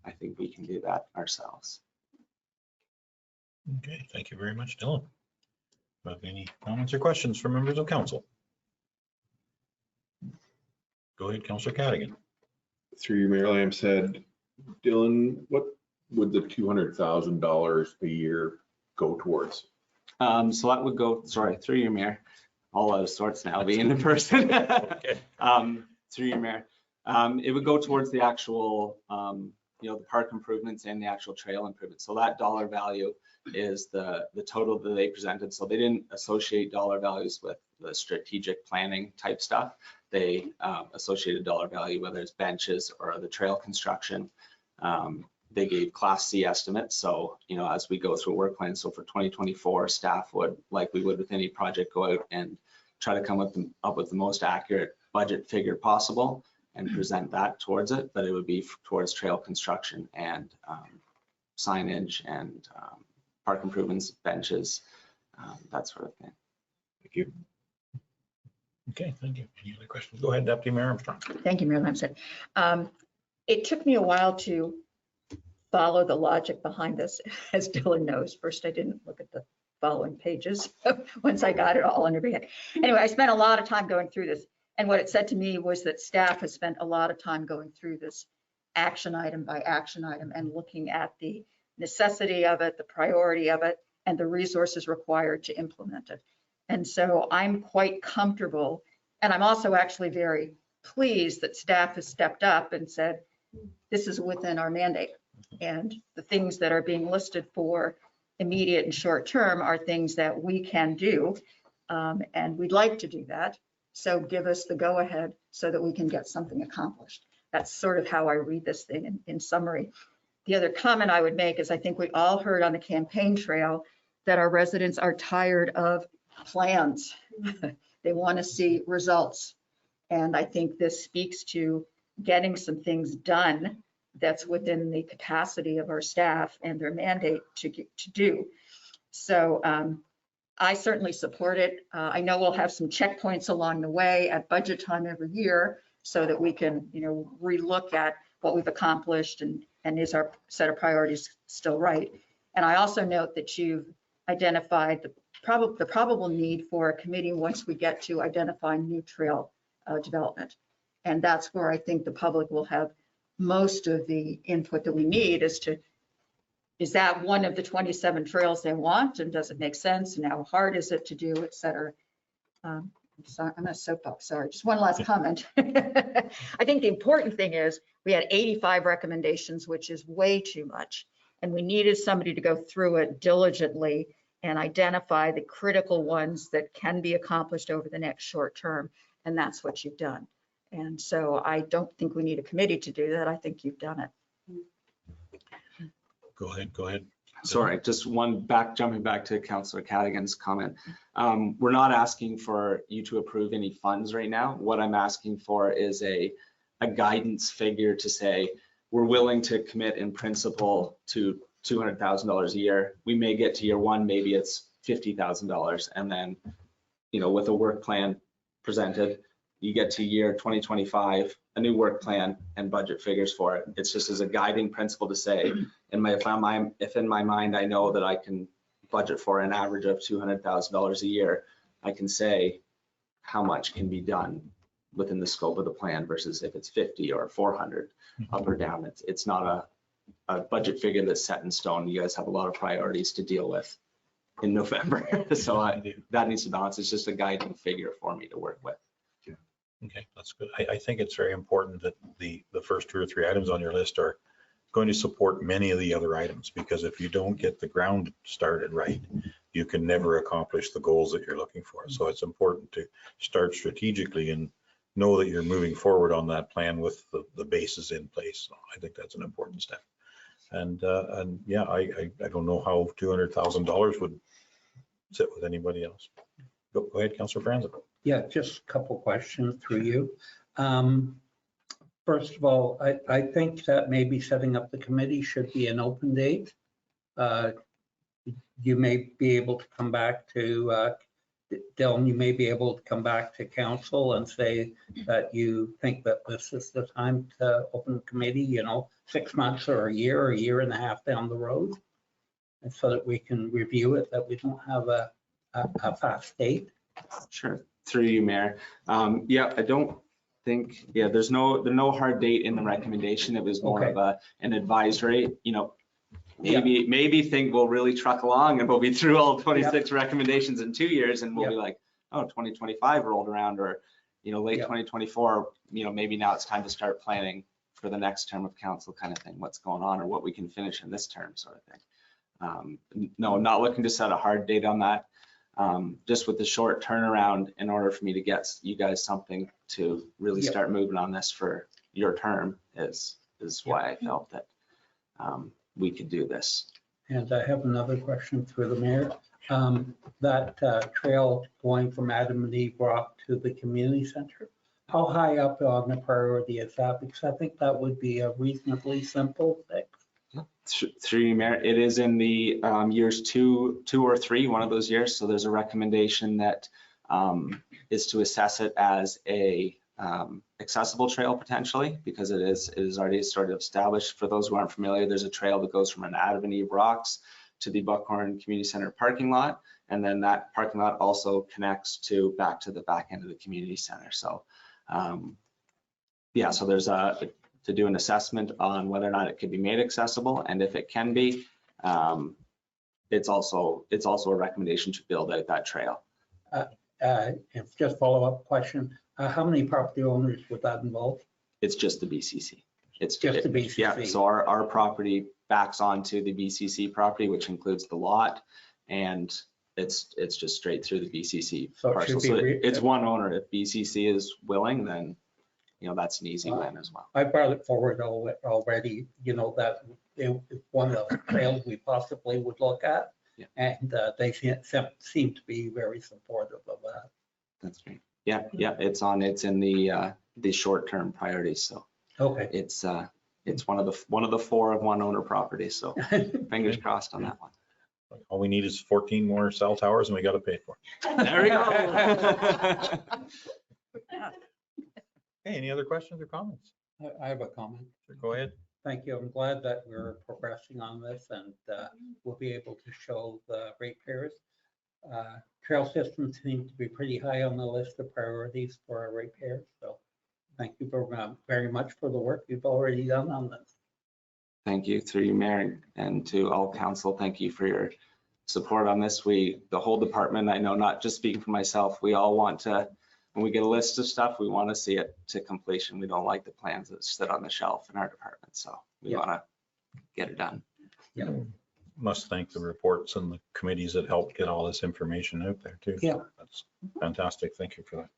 S13: I think we can do that ourselves.
S1: Okay, thank you very much, Dylan. Do you have any comments or questions from members of council? Go ahead, Councillor Cadigan.
S4: Through you, Mayor Lamb said, Dylan, what would the $200,000 a year go towards?
S13: So that would go, sorry, through you, Mayor, all out of sorts now being in person.
S1: Okay.
S13: Through you, Mayor. It would go towards the actual, the park improvements and the actual trail improvements. So that dollar value is the total that they presented. So they didn't associate dollar values with the strategic planning type stuff. They associated dollar value, whether it's benches or the trail construction. They gave Class C estimates. So, as we go through a work plan, so for 2024, staff would, like we would with any project, go out and try to come up with the most accurate budget figure possible and present that towards it. But it would be towards trail construction and signage and park improvements, benches, that sort of thing.
S1: Thank you. Okay, thank you. Any other questions? Go ahead, Deputy Mayor Armstrong.
S7: Thank you, Mayor Lamson. It took me a while to follow the logic behind this, as Dylan knows. First, I didn't look at the following pages once I got it all under my head. Anyway, I spent a lot of time going through this. And what it said to me was that staff has spent a lot of time going through this action item by action item and looking at the necessity of it, the priority of it, and the resources required to implement it. And so I'm quite comfortable, and I'm also actually very pleased that staff has stepped up and said, this is within our mandate. And the things that are being listed for immediate and short term are things that we can do. And we'd like to do that. So give us the go ahead so that we can get something accomplished. That's sort of how I read this thing in summary. The other comment I would make is I think we all heard on the campaign trail that our residents are tired of plans. They want to see results. And I think this speaks to getting some things done that's within the capacity of our staff and their mandate to do. So I certainly support it. I know we'll have some checkpoints along the way at budget time every year so that we can, relook at what we've accomplished and is our set of priorities still right. And I also note that you've identified the probable need for a committee once we get to identifying new trail development. And that's where I think the public will have most of the input that we need as to, is that one of the 27 trails they want, and does it make sense, and how hard is it to do, et cetera. I'm a soapbox, sorry, just one last comment. I think the important thing is we had 85 recommendations, which is way too much. And we needed somebody to go through it diligently and identify the critical ones that can be accomplished over the next short term. And that's what you've done. And so I don't think we need a committee to do that. I think you've done it.
S1: Go ahead.
S13: Sorry, just jumping back to Councillor Cadigan's comment. We're not asking for you to approve any funds right now. What I'm asking for is a guidance figure to say, we're willing to commit in principle to $200,000 a year. We may get to year one, maybe it's $50,000. And then, with a work plan presented, you get to year 2025, a new work plan and budget figures for it. It's just as a guiding principle to say, if in my mind I know that I can budget for an average of $200,000 a year, I can say how much can be done within the scope of the plan versus if it's 50 or 400 up or down. It's not a budget figure that's set in stone. You guys have a lot of priorities to deal with in November. So that needs to balance. It's just a guiding figure for me to work with.
S1: Okay, that's good. I think it's very important that the first 2 or 3 items on your list are going to support many of the other items, because if you don't get the ground started right, you can never accomplish the goals that you're looking for. So it's important to start strategically and know that you're moving forward on that plan with the bases in place. So I think that's an important step. And yeah, I don't know how $200,000 would sit with anybody else. Go ahead, Councillor Franzen.
S3: Yeah, just a couple questions through you. First of all, I think that maybe setting up the committee should be an open date. You may be able to come back to, Dylan, you may be able to come back to council and say that you think that this is the time to open the committee, 6 months or a year and a half down the road. And so that we can review it, that we don't have a fast date.
S13: Sure, through you, Mayor. Yeah, I don't think, there's no hard date in the recommendation. It was more of an advisory, maybe think we'll really truck along and we'll be through all 26 recommendations in 2 years, and we'll be like, oh, 2025 rolled around, or, late 2024, maybe now it's time to start planning for the next term of council kind of thing, what's going on or what we can finish in this term sort of thing. No, I'm not looking to set a hard date on that. Just with the short turnaround, in order for me to get you guys something to really start moving on this for your term is why I felt that we could do this.
S3: And I have another question through the mayor. That trail going from Adam and Eve Rock to the community center, how high up on the priority is that? Because I think that would be a reasonably simple fix.
S13: Through you, Mayor, it is in the years two or three, one of those years. So there's a recommendation that is to assess it as a accessible trail potentially, because it is already sort of established. For those who aren't familiar, there's a trail that goes from an Adam and Eve Rocks to the Buckhorn Community Center parking lot, and then that parking lot also connects back to the back end of the community center. So yeah, so there's to do an assessment on whether or not it could be made accessible, and if it can be, it's also a recommendation to build out that trail.
S3: Just follow-up question. How many property owners would that involve?
S13: It's just the BCC. It's
S3: just the BCC.
S13: Yeah, so our property backs onto the BCC property, which includes the lot, and it's just straight through the BCC parcel. So it's one owner. If BCC is willing, then that's an easy win as well.
S3: I brought it forward already, that it's one of the trails we possibly would look at.
S13: Yeah.
S3: And they seem to be very supportive of that.
S13: That's great. Yeah, it's in the short-term priorities. So
S3: okay,
S13: it's one of the 4 of one owner properties. So fingers crossed on that one.
S1: All we need is 14 more cell towers and we got to pay for it.
S13: There we go.
S1: Hey, any other questions or comments?
S3: I have a comment.
S1: Go ahead.
S3: thank you. I'm glad that we're progressing on this and we'll be able to show the ratepayers. Trail systems seem to be pretty high on the list of priorities for our ratepayers. So thank you very much for the work you've already done on this.
S13: Thank you through you, Mayor, and to all council. Thank you for your support on this. The whole department, I know, not just speaking for myself, we all want to, when we get a list of stuff, we want to see it to completion. We don't like the plans that sit on the shelf in our department. So we want to get it done.
S3: Yeah.
S1: Must thank the reports and the committees that helped get all this information out there too.
S3: Yeah.
S1: That's fantastic. Thank you for that.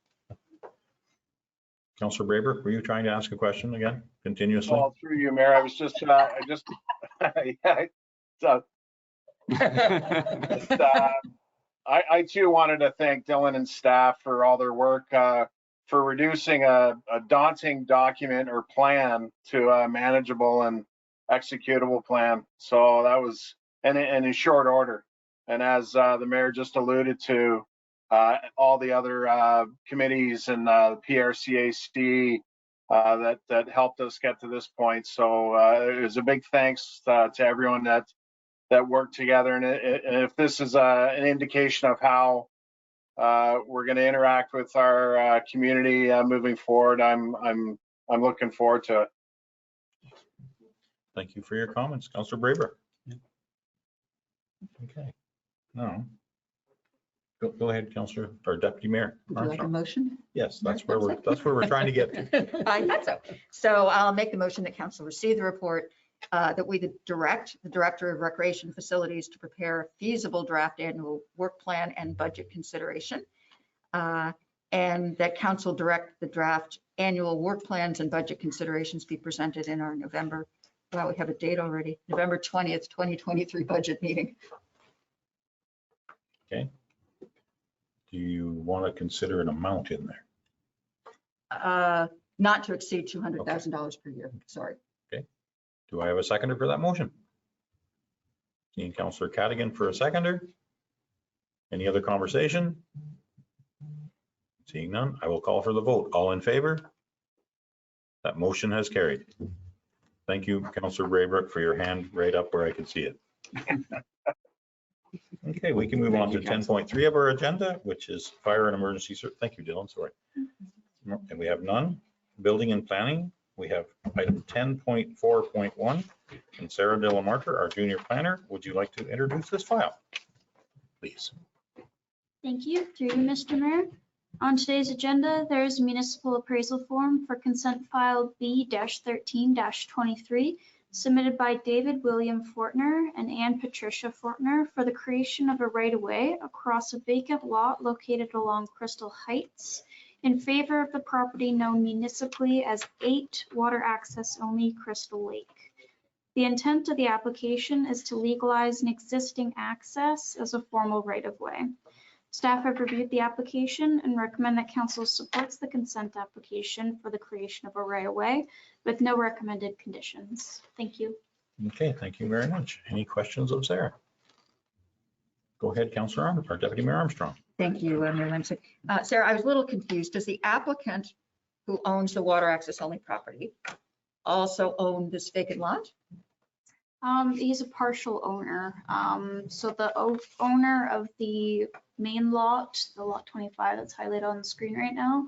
S1: Councillor Braber, were you trying to ask a question again, continuously?
S9: Well, through you, Mayor, I was just, I too wanted to thank Dylan and staff for all their work, for reducing a daunting document or plan to a manageable and executable plan. So that was, and in short order. And as the mayor just alluded to, all the other committees and PRCAC that helped us get to this point. So it was a big thanks to everyone that worked together. And if this is an indication of how we're going to interact with our community moving forward, I'm looking forward to it.
S1: Thank you for your comments, Councillor Braber. Okay. No. Go ahead, Councillor or Deputy Mayor.
S7: Would you like a motion?
S1: Yes, that's where we're trying to get to.
S7: I thought so. So I'll make the motion that council receive the report, that we direct the Director of Recreation Facilities to prepare a feasible draft annual work plan and budget consideration. And that council direct the draft annual work plans and budget considerations be presented in our November, wow, we have a date already, November 20th, 2023 budget meeting.
S1: Okay. Do you want to consider an amount in there?
S7: Not to exceed $200,000 per year, sorry.
S1: Okay. Do I have a seconder for that motion? Seeing Councillor Cadigan for a seconder. Any other conversation? Seeing none, I will call for the vote. All in favor? That motion has carried. Thank you, Councillor Braybrook, for your hand right up where I could see it. Okay, we can move on to 10.3 of our agenda, which is fire and emergency. Thank you, Dylan. Sorry. And we have none. Building and planning. We have item 10.4.1. And Sarah Delamarter, our junior planner, would you like to introduce this file, please?
S14: Thank you. Through you, Mr. Mayor. On today's agenda, there is a municipal appraisal form for consent file B-13-23 submitted by David William Fortner and Ann Patricia Fortner for the creation of a right-of-way across a vacant lot located along Crystal Heights in favor of the property known municipally as 8 Water Access Only Crystal Lake. The intent of the application is to legalize an existing access as a formal right-of-way. Staff have reviewed the application and recommend that council supports the consent application for the creation of a right-of-way with no recommended conditions. Thank you.
S1: Okay, thank you very much. Any questions of Sarah? Go ahead, Councillor Armstrong, or Deputy Mayor Armstrong.
S7: Thank you, Mayor Lamson. Sarah, I was a little confused. Does the applicant who owns the water access only property also own this vacant lot?
S14: He's a partial owner. So the owner of the main lot, the lot 25 that's highlighted on the screen right now,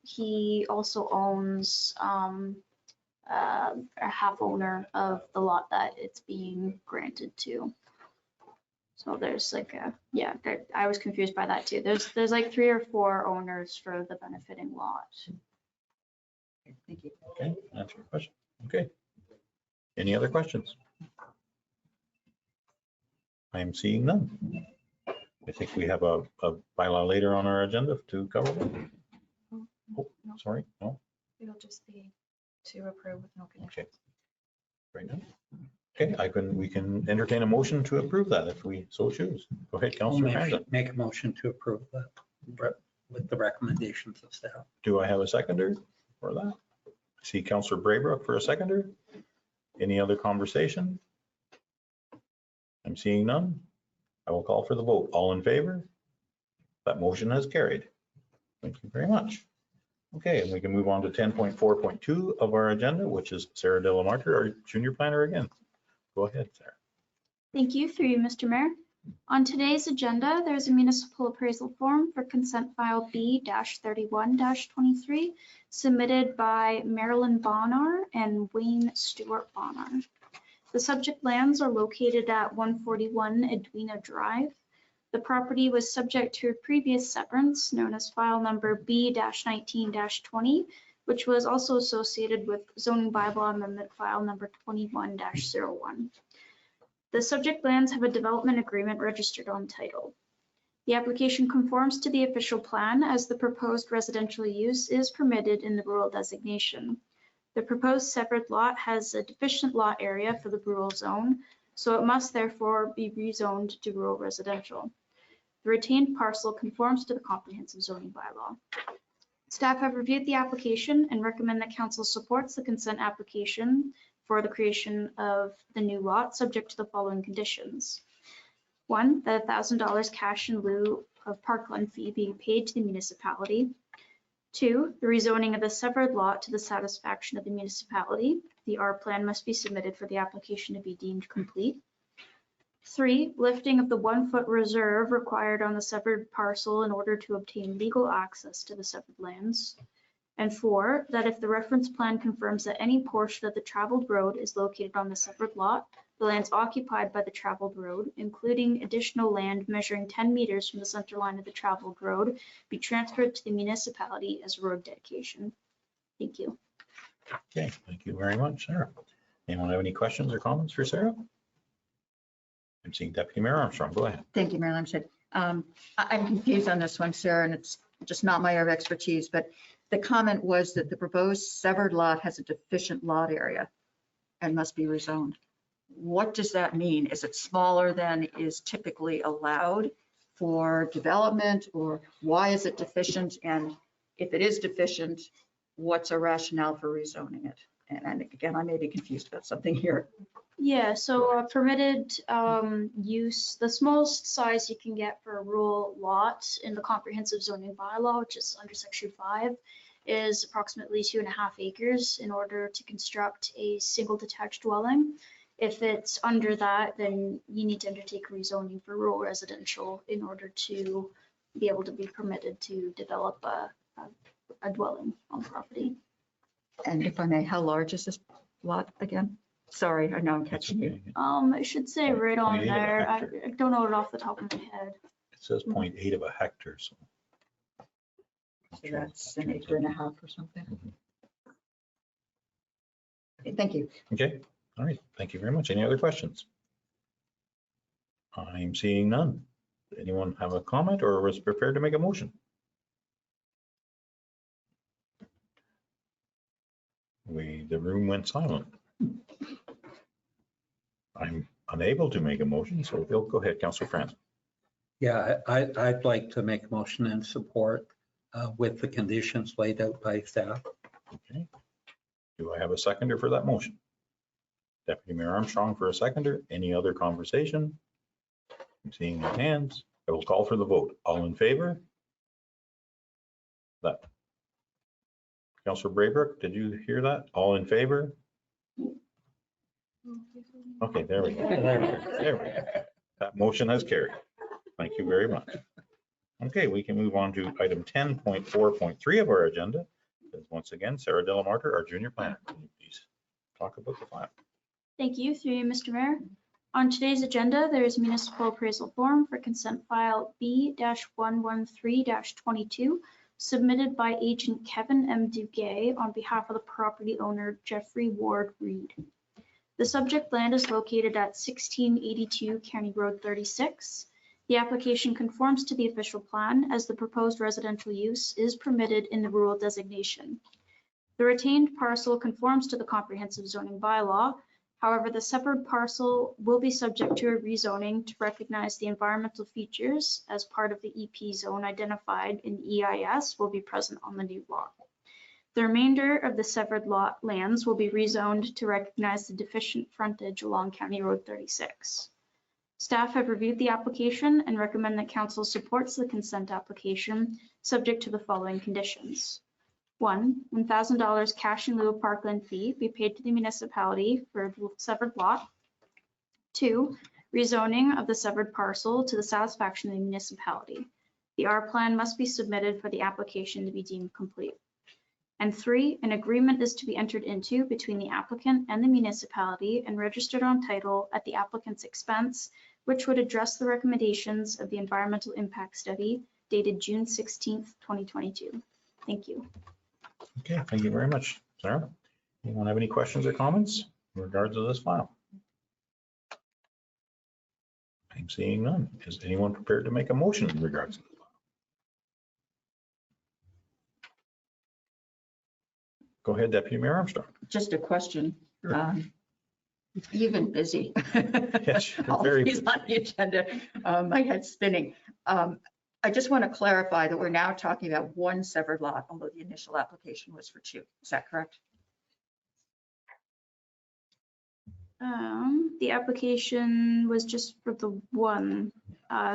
S14: he also owns a half owner of the lot that it's being granted to. So there's like a, yeah, I was confused by that too. There's like 3 or 4 owners for the benefiting lot.
S7: Thank you.
S1: Okay, answer your question. Okay. Any other questions? I am seeing none. I think we have a bylaw later on our agenda to cover that. Oh, sorry, no,
S2: It'll just be to approve with no conditions.
S1: right now. Okay, we can entertain a motion to approve that if we so choose. Go ahead, Councillor Franzen.
S3: Make a motion to approve that with the recommendations of staff.
S1: Do I have a seconder for that? I see Councillor Braybrook for a seconder. Any other conversation? I'm seeing none. I will call for the vote. All in favor? That motion has carried. Thank you very much. Okay, and we can move on to 10.4.2 of our agenda, which is Sarah Delamarter, our junior planner again. Go ahead, Sarah.
S14: Thank you, through you, Mr. Mayor. On today's agenda, there's a municipal appraisal form for consent file B-31-23 submitted by Marilyn Bonnar and Wayne Stewart Bonnar. The subject lands are located at 141 Edwina Drive. The property was subject to a previous severance known as file number B-19-20, which was also associated with zoning bylaw amendment file number 21-01. The subject lands have a development agreement registered on title. The application conforms to the official plan as the proposed residential use is permitted in the rural designation. The proposed severed lot has a deficient lot area for the rural zone, so it must therefore be rezoned to rural residential. The retained parcel conforms to the comprehensive zoning bylaw. Staff have reviewed the application and recommend that council supports the consent application for the creation of the new lot, subject to the following conditions. One, that $1,000 cash in lieu of parkland fee being paid to the municipality. Two, the rezoning of the severed lot to the satisfaction of the municipality. The R plan must be submitted for the application to be deemed complete. Three, lifting of the 1 foot reserve required on the severed parcel in order to obtain legal access to the severed lands. And four, that if the reference plan confirms that any portion of the traveled road is located on the severed lot, the lands occupied by the traveled road, including additional land measuring 10 meters from the center line of the traveled road, be transferred to the municipality as a road dedication. Thank you.
S1: Okay, thank you very much, Sarah. Anyone have any questions or comments for Sarah? I'm seeing Deputy Mayor Armstrong. Go ahead.
S7: Thank you, Mayor Lamstead. I'm confused on this one, Sarah, and it's just not my area of expertise, but the comment was that the proposed severed lot has a deficient lot area and must be rezoned. What does that mean? Is it smaller than is typically allowed for development, or why is it deficient? And if it is deficient, what's a rationale for rezoning it? And again, I may be confused about something here.
S14: Yeah, so permitted use, the smallest size you can get for a rural lot in the comprehensive zoning bylaw, which is under section 5, is approximately 2.5 acres in order to construct a single detached dwelling. If it's under that, then you need to undertake rezoning for rural residential in order to be able to be permitted to develop a dwelling on the property.
S7: And if I may, how large is this lot again? Sorry, I know I'm catching you.
S14: I should say right on
S1: 0.8 of a
S14: there. I
S1: hectare.
S14: don't know it off the top of my head.
S1: It says 0.8 of a hectare, so.
S7: So that's an acre and a half or something. Okay, thank you.
S1: Okay, all right, thank you very much. Any other questions? I'm seeing none. Anyone have a comment or was prepared to make a motion? The room went silent. I'm unable to make a motion, so go ahead, Councillor Franz.
S3: Yeah, I'd like to make a motion and support with the conditions laid out by staff.
S1: Okay. Do I have a seconder for that motion? Deputy Mayor Armstrong for a seconder. Any other conversation? I'm seeing no hands. I will call for the vote. All in favor? That. Councillor Braybrook, did you hear that? All in favor? Okay, there we go. There we go. That motion has carried. Thank you very much. Okay, we can move on to item 10.4.3 of our agenda. Once again, Sarah Delamarter, our junior planner. Can you please talk about the file?
S14: Thank you, through you, Mr. Mayor. On today's agenda, there is a municipal appraisal form for consent file B-113-22 submitted by agent Kevin M. Duguay on behalf of the property owner Jeffrey Ward Reed. The subject land is located at 1682 County Road 36. The application conforms to the official plan as the proposed residential use is permitted in the rural designation. The retained parcel conforms to the comprehensive zoning bylaw. However, the separate parcel will be subject to a rezoning to recognize the environmental features as part of the EP zone identified in EIS will be present on the new lot. The remainder of the severed lot lands will be rezoned to recognize the deficient frontage along County Road 36. Staff have reviewed the application and recommend that council supports the consent application subject to the following conditions. 1, $1,000 cash in lieu of parkland fee be paid to the municipality for severed lot. 2, rezoning of the severed parcel to the satisfaction of the municipality. The R plan must be submitted for the application to be deemed complete. And 3, an agreement is to be entered into between the applicant and the municipality and registered on title at the applicant's expense, which would address the recommendations of the environmental impact study dated June 16th, 2022. Thank you.
S1: Okay, thank you very much, Sarah. Anyone have any questions or comments in regards to this file? I'm seeing none. Is anyone prepared to make a motion in regards to the file? Go ahead, Deputy Mayor Armstrong.
S7: Just a question.
S1: Sure.
S7: You've been busy.
S1: Yes,
S7: All
S1: very
S7: these
S1: busy.
S7: on the agenda, my head's spinning. I just want to clarify that we're now talking about one severed lot, although the initial application was for 2. Is that correct?
S14: The application was just for the one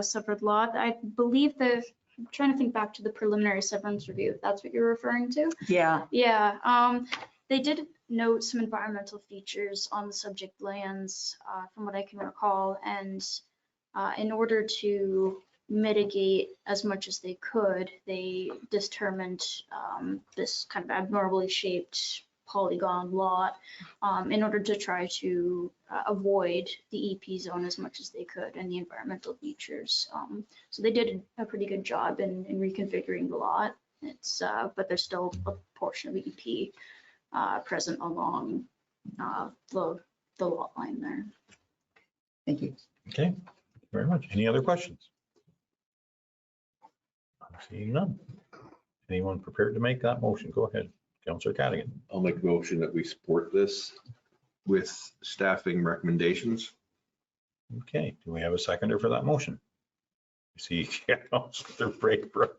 S14: severed lot. I believe I'm trying to think back to the preliminary severance review. If that's what you're referring to.
S7: Yeah.
S14: Yeah. They did note some environmental features on the subject lands, from what I can recall, and in order to mitigate as much as they could, they determined this kind of abnormally shaped polygon lot in order to try to avoid the EP zone as much as they could and the environmental features. So they did a pretty good job in reconfiguring the lot. But there's still a portion of the EP present along the lot line there.
S7: Thank you.
S1: Okay, thank you very much. Any other questions? I'm seeing none. Anyone prepared to make that motion? Go ahead, Councillor Cadigan.
S4: I'll make a motion that we support this with staffing recommendations.
S1: Okay, do we have a seconder for that motion? You see, Councillor Breakbrook.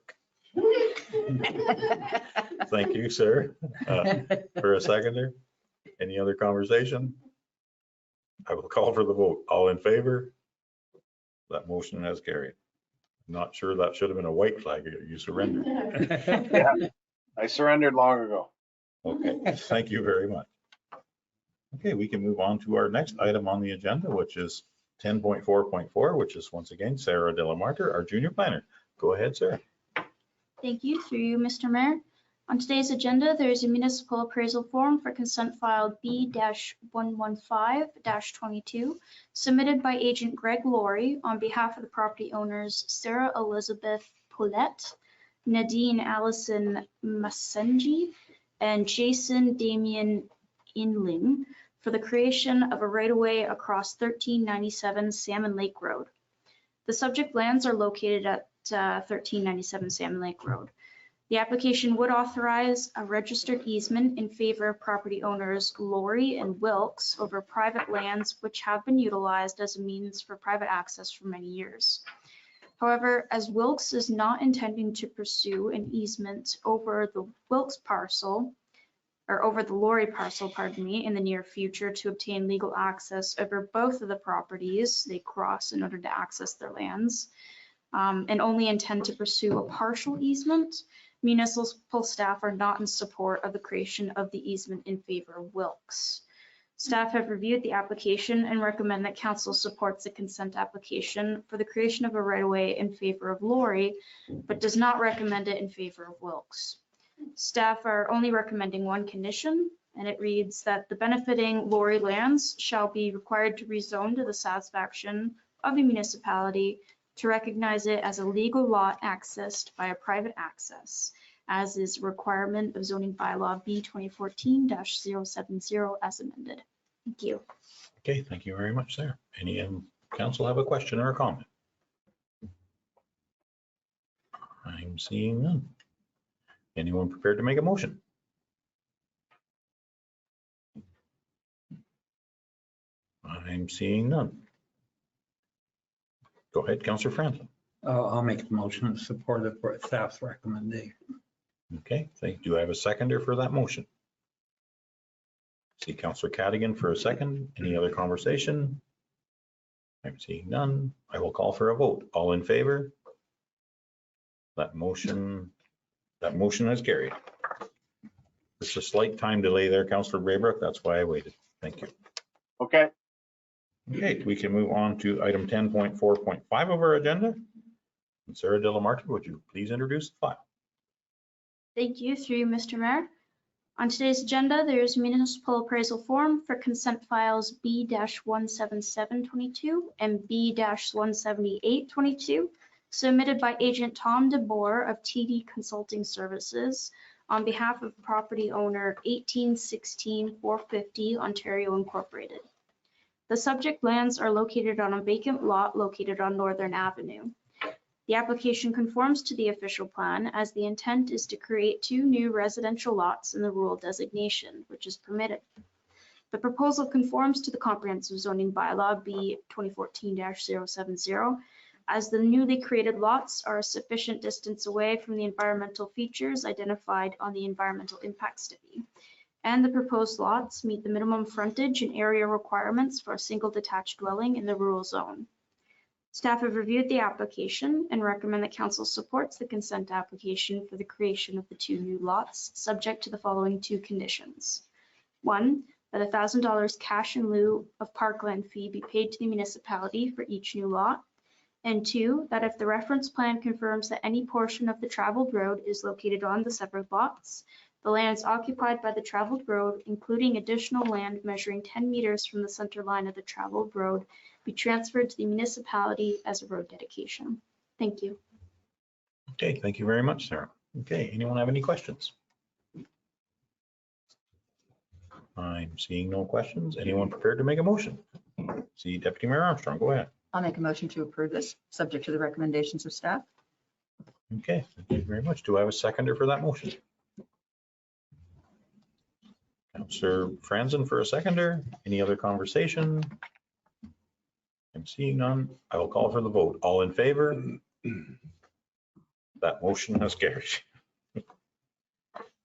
S1: Thank you, sir. For a seconder. Any other conversation? I will call for the vote. All in favor? That motion has carried. Not sure that should have been a white flag. You surrendered.
S9: Yeah, I surrendered long ago.
S1: Okay, thank you very much. Okay, we can move on to our next item on the agenda, which is 10.4.4, which is once again Sarah Delamarter, our junior planner. Go ahead, Sarah.
S14: Thank you, through you, Mr. Mayor. On today's agenda, there is a municipal appraisal form for consent file B-115-22 submitted by agent Greg Laurie on behalf of the property owners Sarah Elizabeth Paulette, Nadine Allison Masenji, and Jason Damian Inling for the creation of a right-of-way across 1397 Salmon Lake Road. The subject lands are located at 1397 Salmon Lake Road. The application would authorize a registered easement in favor of property owners Laurie and Wilkes over private lands which have been utilized as a means for private access for many years. However, as Wilkes is not intending to pursue an easement over the Wilkes parcel, or over the Laurie parcel, pardon me, in the near future to obtain legal access over both of the properties they cross in order to access their lands, and only intend to pursue a partial easement, municipal staff are not in support of the creation of the easement in favor of Wilkes. Staff have reviewed the application and recommend that council supports the consent application for the creation of a right-of-way in favor of Laurie, but does not recommend it in favor of Wilkes. Staff are only recommending one condition, and it reads that the benefiting Laurie lands shall be required to rezone to the satisfaction of the municipality to recognize it as a legal lot accessed by a private access, as is a requirement of zoning bylaw B 2014-070 as amended. Thank you.
S1: Okay, thank you very much, Sarah. Any council have a question or a comment? I'm seeing none. Anyone prepared to make a motion? I'm seeing none. Go ahead, Councillor Franklin.
S3: I'll make the motion in support of staff's recommendation.
S1: Okay, thank you. Do I have a seconder for that motion? See Councillor Cadigan for a second. Any other conversation? I'm seeing none. I will call for a vote. All in favor? That motion has carried. It's a slight time delay there, Councillor Braybrook. That's why I waited. Thank you.
S9: Okay.
S1: Okay, we can move on to item 10.4.5 of our agenda. Sarah De La Martin, would you please introduce the file?
S14: Thank you, through you, Mr. Mayor. On today's agenda, there is municipal appraisal form for consent files B-17722 and B-17822, submitted by Agent Tom DeBoer of TD Consulting Services on behalf of property owner 1816 450 Ontario Incorporated. The subject lands are located on a vacant lot located on Northern Avenue. The application conforms to the official plan as the intent is to create 2 new residential lots in the rural designation, which is permitted. The proposal conforms to the comprehensive zoning bylaw B 2014-070, as the newly created lots are a sufficient distance away from the environmental features identified on the environmental impact study. And the proposed lots meet the minimum frontage and area requirements for a single detached dwelling in the rural zone. Staff have reviewed the application and recommend that council supports the consent application for the creation of the 2 new lots, subject to the following 2 conditions. 1, that $1,000 cash in lieu of parkland fee be paid to the municipality for each new lot. And 2, that if the reference plan confirms that any portion of the traveled road is located on the separate lots, the lands occupied by the traveled road, including additional land measuring 10 meters from the center line of the traveled road, be transferred to the municipality as a road dedication. Thank you.
S1: Okay, thank you very much, Sarah. Okay, anyone have any questions? I'm seeing no questions. Anyone prepared to make a motion? See Deputy Mayor Armstrong, go ahead.
S7: I'll make a motion to approve this, subject to the recommendations of staff.
S1: Okay, thank you very much. Do I have a seconder for that motion? Councillor Franzen for a seconder. Any other conversation? I'm seeing none. I will call for the vote. All in favor? That motion has carried.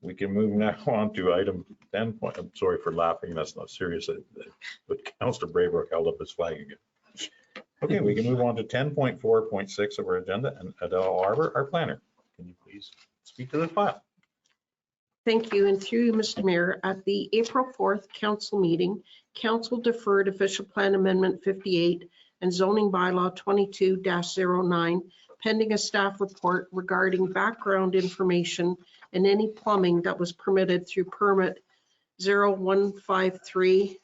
S1: We can move now on to item 10. I'm sorry for laughing. That's not serious. But Councillor Braybrook held up his flag again. Okay, we can move on to 10.4.6 of our agenda, and Adele Arbor, our planner. Can you please speak to the file?
S12: Thank you. And through you, Mr. Mayor, at the April 4th council meeting, council deferred official plan amendment 58 and zoning bylaw 22-09 pending a staff report regarding background information and any plumbing that was permitted through permit 0153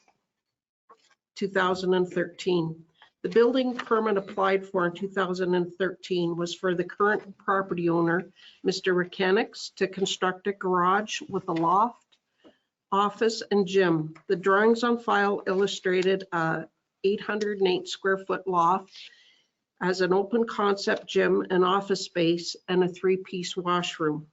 S12: 2013. The building permit applied for in 2013 was for the current property owner, Mr. Mechanics, to construct a garage with a loft, office, and gym. The drawings on file illustrated a 808 square foot loft as an open concept gym and office space and a 3-piece washroom.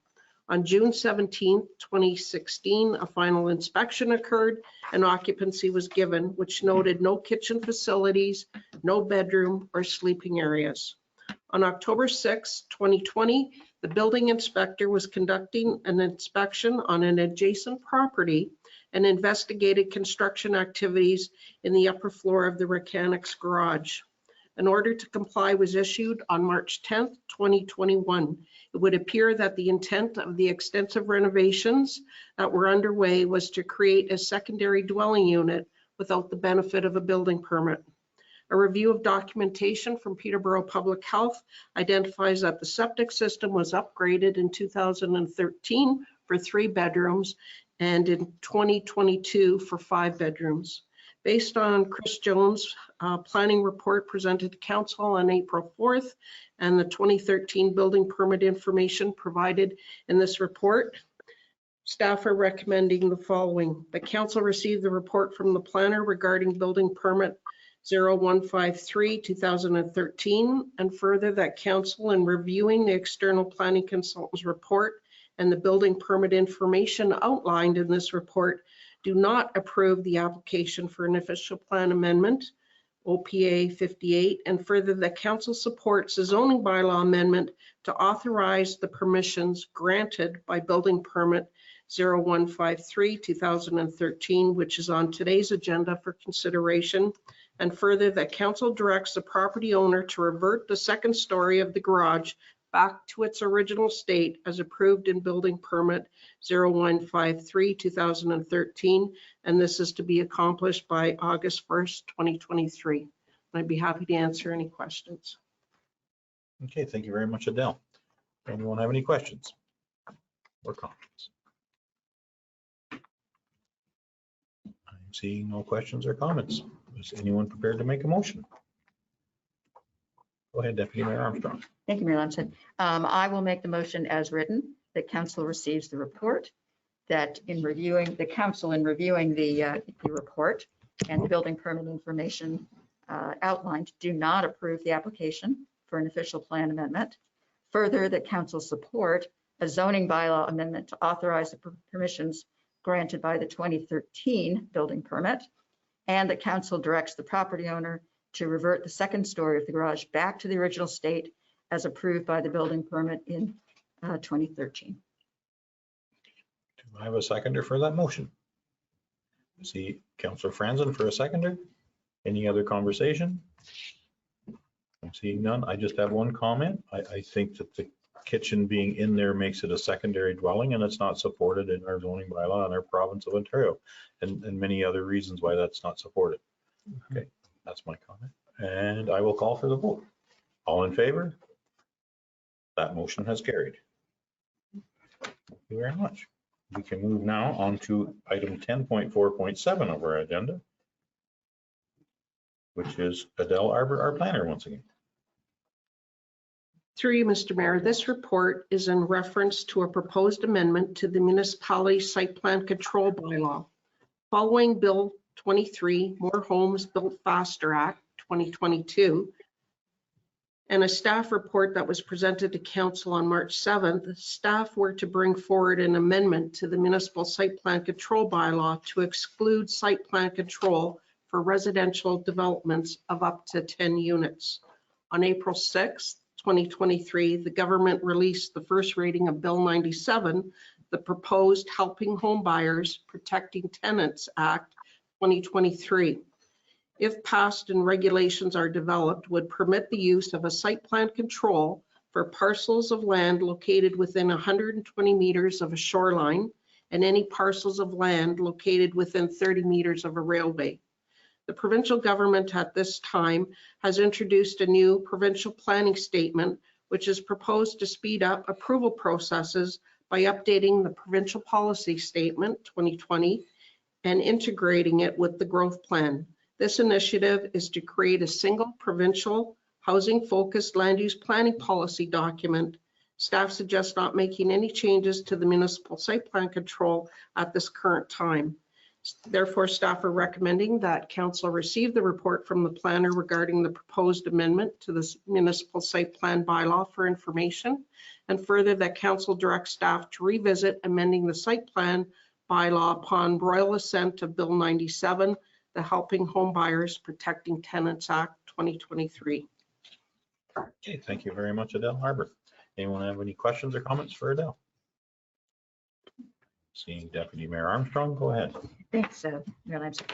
S12: On June 17, 2016, a final inspection occurred and occupancy was given, which noted no kitchen facilities, no bedroom or sleeping areas. On October 6, 2020, the building inspector was conducting an inspection on an adjacent property and investigated construction activities in the upper floor of the mechanics garage. An order to comply was issued on March 10, 2021. It would appear that the intent of the extensive renovations that were underway was to create a secondary dwelling unit without the benefit of a building permit. A review of documentation from Peterborough Public Health identifies that the septic system was upgraded in 2013 for 3 bedrooms and in 2022 for 5 bedrooms. Based on Chris Jones' planning report presented to council on April 4th and the 2013 building permit information provided in this report, staff are recommending the following. The council receive the report from the planner regarding building permit 0153-2013, and further that council, in reviewing the external planning consultant's report and the building permit information outlined in this report, do not approve the application for an official plan amendment, OPA 58, and further that council supports the zoning bylaw amendment to authorize the permissions granted by building permit 0153-2013, which is on today's agenda for consideration, and further that council directs the property owner to revert the second story of the garage back to its original state as approved in building permit 0153/2013. And this is to be accomplished by August 1st, 2023. I'd be happy to answer any questions.
S1: Okay, thank you very much, Adele. Anyone have any questions or comments? I'm seeing no questions or comments. Is anyone prepared to make a motion? Go ahead, Deputy Mayor Armstrong.
S7: Thank you, Mayor Lamson. I will make the motion as written, that council receives the report, that the council in reviewing the report and the building permit information outlined, do not approve the application for an official plan amendment. Further, that council support a zoning bylaw amendment to authorize the permissions granted by the 2013 building permit, and that council directs the property owner to revert the second story of the garage back to the original state as approved by the building permit in 2013.
S1: Do I have a seconder for that motion? See Councillor Franzen for a seconder. Any other conversation? I'm seeing none. I just have one comment. I think that the kitchen being in there makes it a secondary dwelling, and it's not supported in our zoning bylaw in our province of Ontario, and many other reasons why that's not supported. Okay, that's my comment. And I will call for the vote. All in favor? That motion has carried. Thank you very much. We can move now on to item 10.4.7 of our agenda, which is Adele Arbor, our planner, once again.
S12: Through you, Mr. Mayor, this report is in reference to a proposed amendment to the municipality site plan control bylaw. Following Bill 23, More Homes Built Faster Act 2022, and a staff report that was presented to council on March 7th, staff were to bring forward an amendment to the municipal site plan control bylaw to exclude site plan control for residential developments of up to 10 units. On April 6th, 2023, the government released the first reading of Bill 97, the proposed Helping Home Buyers Protecting Tenants Act 2023. If passed and regulations are developed, would permit the use of a site plan control for parcels of land located within 120 meters of a shoreline and any parcels of land located within 30 meters of a railway. The provincial government at this time has introduced a new provincial planning statement, which is proposed to speed up approval processes by updating the provincial policy statement 2020 and integrating it with the growth plan. This initiative is to create a single provincial housing-focused land use planning policy document. Staff suggests not making any changes to the municipal site plan control at this current time. Therefore, staff are recommending that council receive the report from the planner regarding the proposed amendment to the municipal site plan bylaw for information, and further that council direct staff to revisit amending the site plan bylaw upon royal assent of Bill 97, the Helping Home Buyers Protecting Tenants Act 2023.
S1: Okay, thank you very much, Adele Arbor. Anyone have any questions or comments for Adele? Seeing Deputy Mayor Armstrong, go ahead.
S7: Thanks, Mayor Lamson.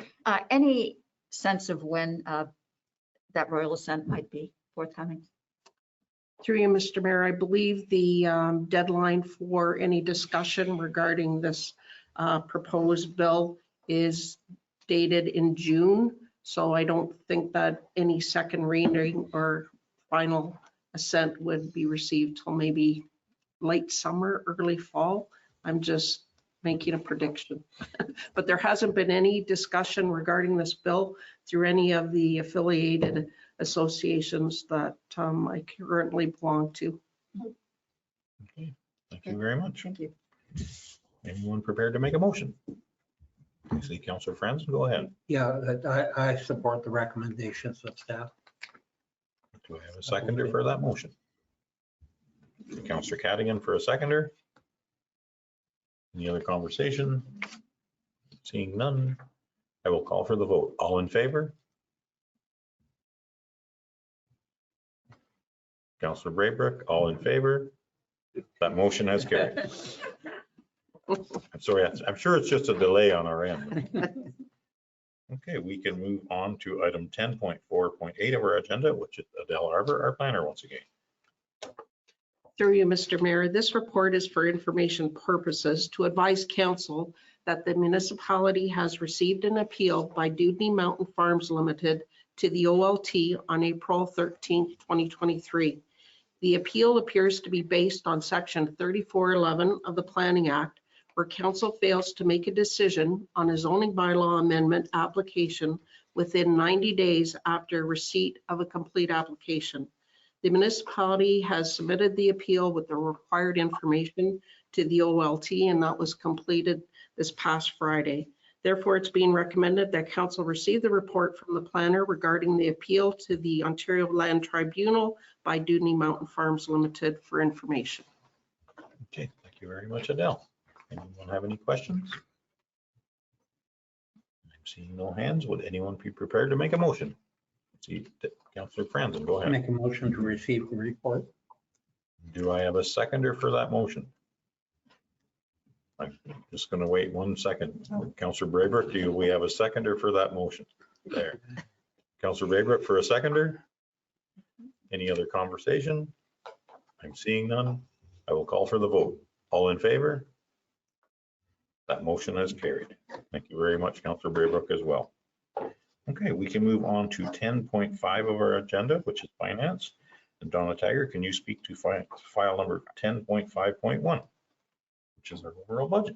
S7: Any sense of when that royal assent might be forthcoming?
S12: Through you, Mr. Mayor, I believe the deadline for any discussion regarding this proposed bill is dated in June. So I don't think that any second reading or final assent would be received till maybe late summer, early fall. I'm just making a prediction. But there hasn't been any discussion regarding this bill through any of the affiliated associations that I currently belong to.
S1: Okay, thank you very much.
S7: Thank you.
S1: Anyone prepared to make a motion? I see Councillor Franzen, go ahead.
S3: Yeah, I support the recommendations of staff.
S1: Do I have a seconder for that motion? Councillor Cadigan for a seconder. Any other conversation? Seeing none, I will call for the vote. All in favor? Councillor Braybrook, all in favor? That motion has carried. I'm sorry, I'm sure it's just a delay on our end. Okay, we can move on to item 10.4.8 of our agenda, which is Adele Arbor, our planner, once again.
S12: Through you, Mr. Mayor, this report is for information purposes to advise council that the municipality has received an appeal by Dewdney Mountain Farms Limited to the OLT on April 13th, 2023. The appeal appears to be based on Section 3411 of the Planning Act, where council fails to make a decision on a zoning bylaw amendment application within 90 days after receipt of a complete application. The municipality has submitted the appeal with the required information to the OLT, and that was completed this past Friday. Therefore, it's being recommended that council receive the report from the planner regarding the appeal to the Ontario Land Tribunal by Dewdney Mountain Farms Limited for information.
S1: Okay, thank you very much, Adele. Anyone have any questions? I'm seeing no hands. Would anyone be prepared to make a motion? See, Councillor Franzen, go ahead.
S3: Make a motion to receive the report.
S1: Do I have a seconder for that motion? I'm just going to wait 1 second. Councillor Braybrook, do we have a seconder for that motion? There. Councillor Braybrook for a seconder? Any other conversation? I'm seeing none. I will call for the vote. All in favor? That motion has carried. Thank you very much, Councillor Braybrook, as well. Okay, we can move on to 10.5 of our agenda, which is finance. And Donna Tiger, can you speak to file number 10.5.1, which is our overall budget?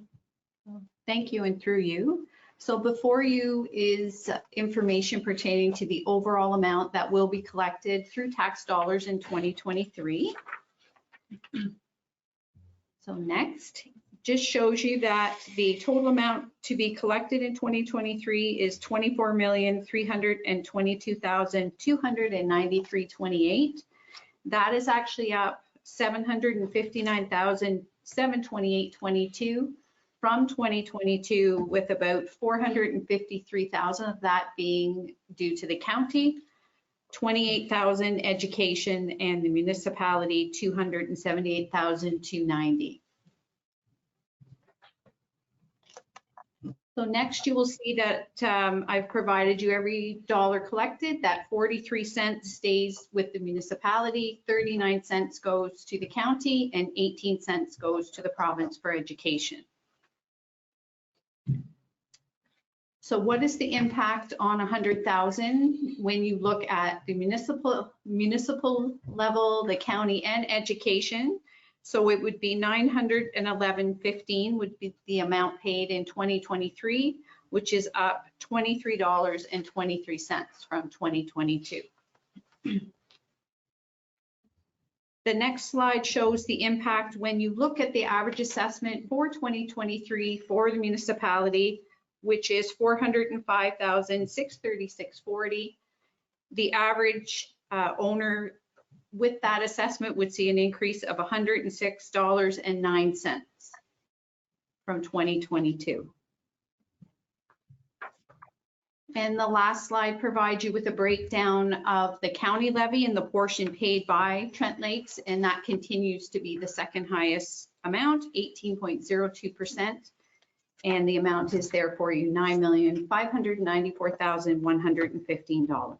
S8: Thank you, and through you. So before you is information pertaining to the overall amount that will be collected through tax dollars in 2023. So next, just shows you that the total amount to be collected in 2023 is $24,322,293.28. That is actually up $759,728.22 from 2022, with about $453,000 of that being due to the county, $28,000 education, and the municipality $278,290. So next you will see that I've provided you every dollar collected, that 43 cents stays with the municipality, 39 cents goes to the county, and 18 cents goes to the province for education. So what is the impact on 100,000 when you look at the municipal level, the county, and education? So it would be $911.15 would be the amount paid in 2023, which is up $23.23 from 2022. The next slide shows the impact when you look at the average assessment for 2023 for the municipality, which is $405,636.40. The average owner with that assessment would see an increase of $106.09 from 2022. And the last slide provides you with a breakdown of the county levy and the portion paid by Trent Lakes, and that continues to be the second highest amount, 18.02%. And the amount is there for you, $9,594,115.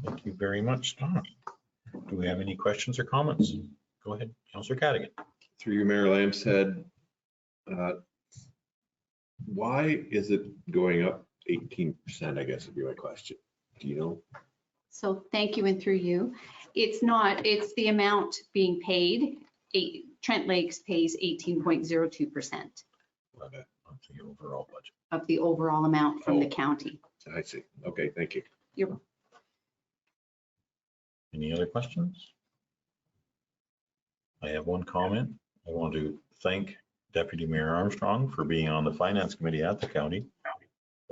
S1: Thank you very much, Donna. Do we have any questions or comments? Go ahead, Councillor Cadigan.
S4: Through you, Mayor Lamshead, why is it going up 18%, I guess would be my question. Do you know?
S8: So thank you, and through you. It's not, it's the amount being paid. Trent Lakes pays 18.02%.
S1: Okay, that's the overall budget.
S8: Of the overall amount from the county.
S4: I see. Okay, thank you.
S8: You're welcome.
S1: Any other questions? I have one comment. I want to thank Deputy Mayor Armstrong for being on the Finance Committee at the county,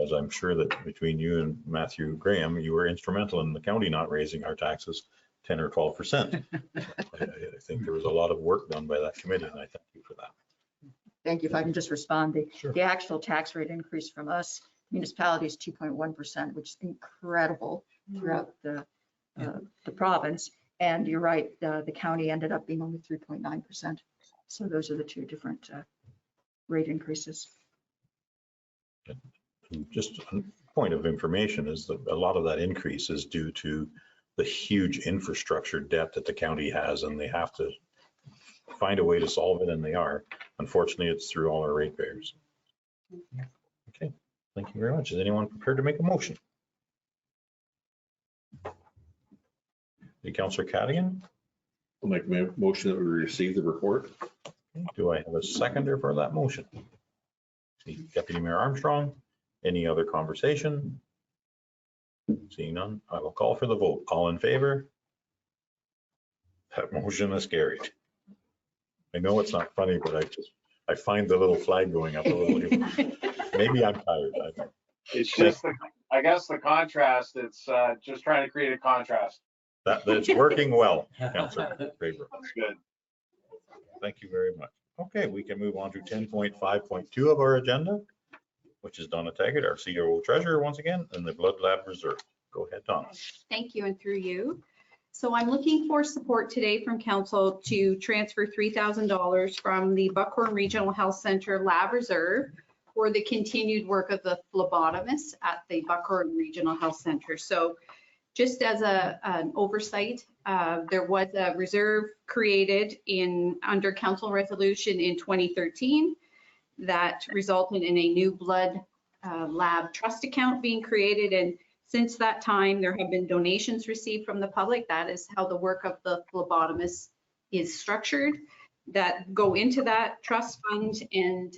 S1: as I'm sure that between you and Matthew Graham, you were instrumental in the county not raising our taxes 10 or 12%. I think there was a lot of work done by that committee, and I thank you for that.
S7: Thank you. If I can just respond,
S1: Sure.
S7: the actual tax rate increase from us, municipality is 2.1%, which is incredible throughout the province. And you're right, the county ended up being only 3.9%. So those are the two different rate increases.
S1: Just point of information is that a lot of that increase is due to the huge infrastructure debt that the county has, and they have to find a way to solve it, and they are. Unfortunately, it's through all our ratepayers. Okay, thank you very much. Is anyone prepared to make a motion? Councillor Cadigan?
S4: I'll make a motion that we receive the report.
S1: Do I have a seconder for that motion? See Deputy Mayor Armstrong. Any other conversation? Seeing none, I will call for the vote. All in favor? That motion is carried. I know it's not funny, but I find the little flag going up a little. Maybe I'm tired.
S9: It's just, I guess the contrast, it's just trying to create a contrast.
S1: That's working well, Councillor Faber.
S9: That's good.
S1: Thank you very much. Okay, we can move on to 10.5.2 of our agenda, which is Donna Taggart, our COO treasurer once again, and the Blood Lab Reserve. Go ahead, Donna.
S2: Thank you, and through you. So I'm looking for support today from council to transfer $3,000 from the Buckhorn Regional Health Center Lab Reserve for the continued work of the phlebotomist at the Buckhorn Regional Health Center. So just as an oversight, there was a reserve created under council resolution in 2013 that resulted in a new blood lab trust account being created. And since that time, there have been donations received from the public. That is how the work of the phlebotomist is structured, that go into that trust fund, and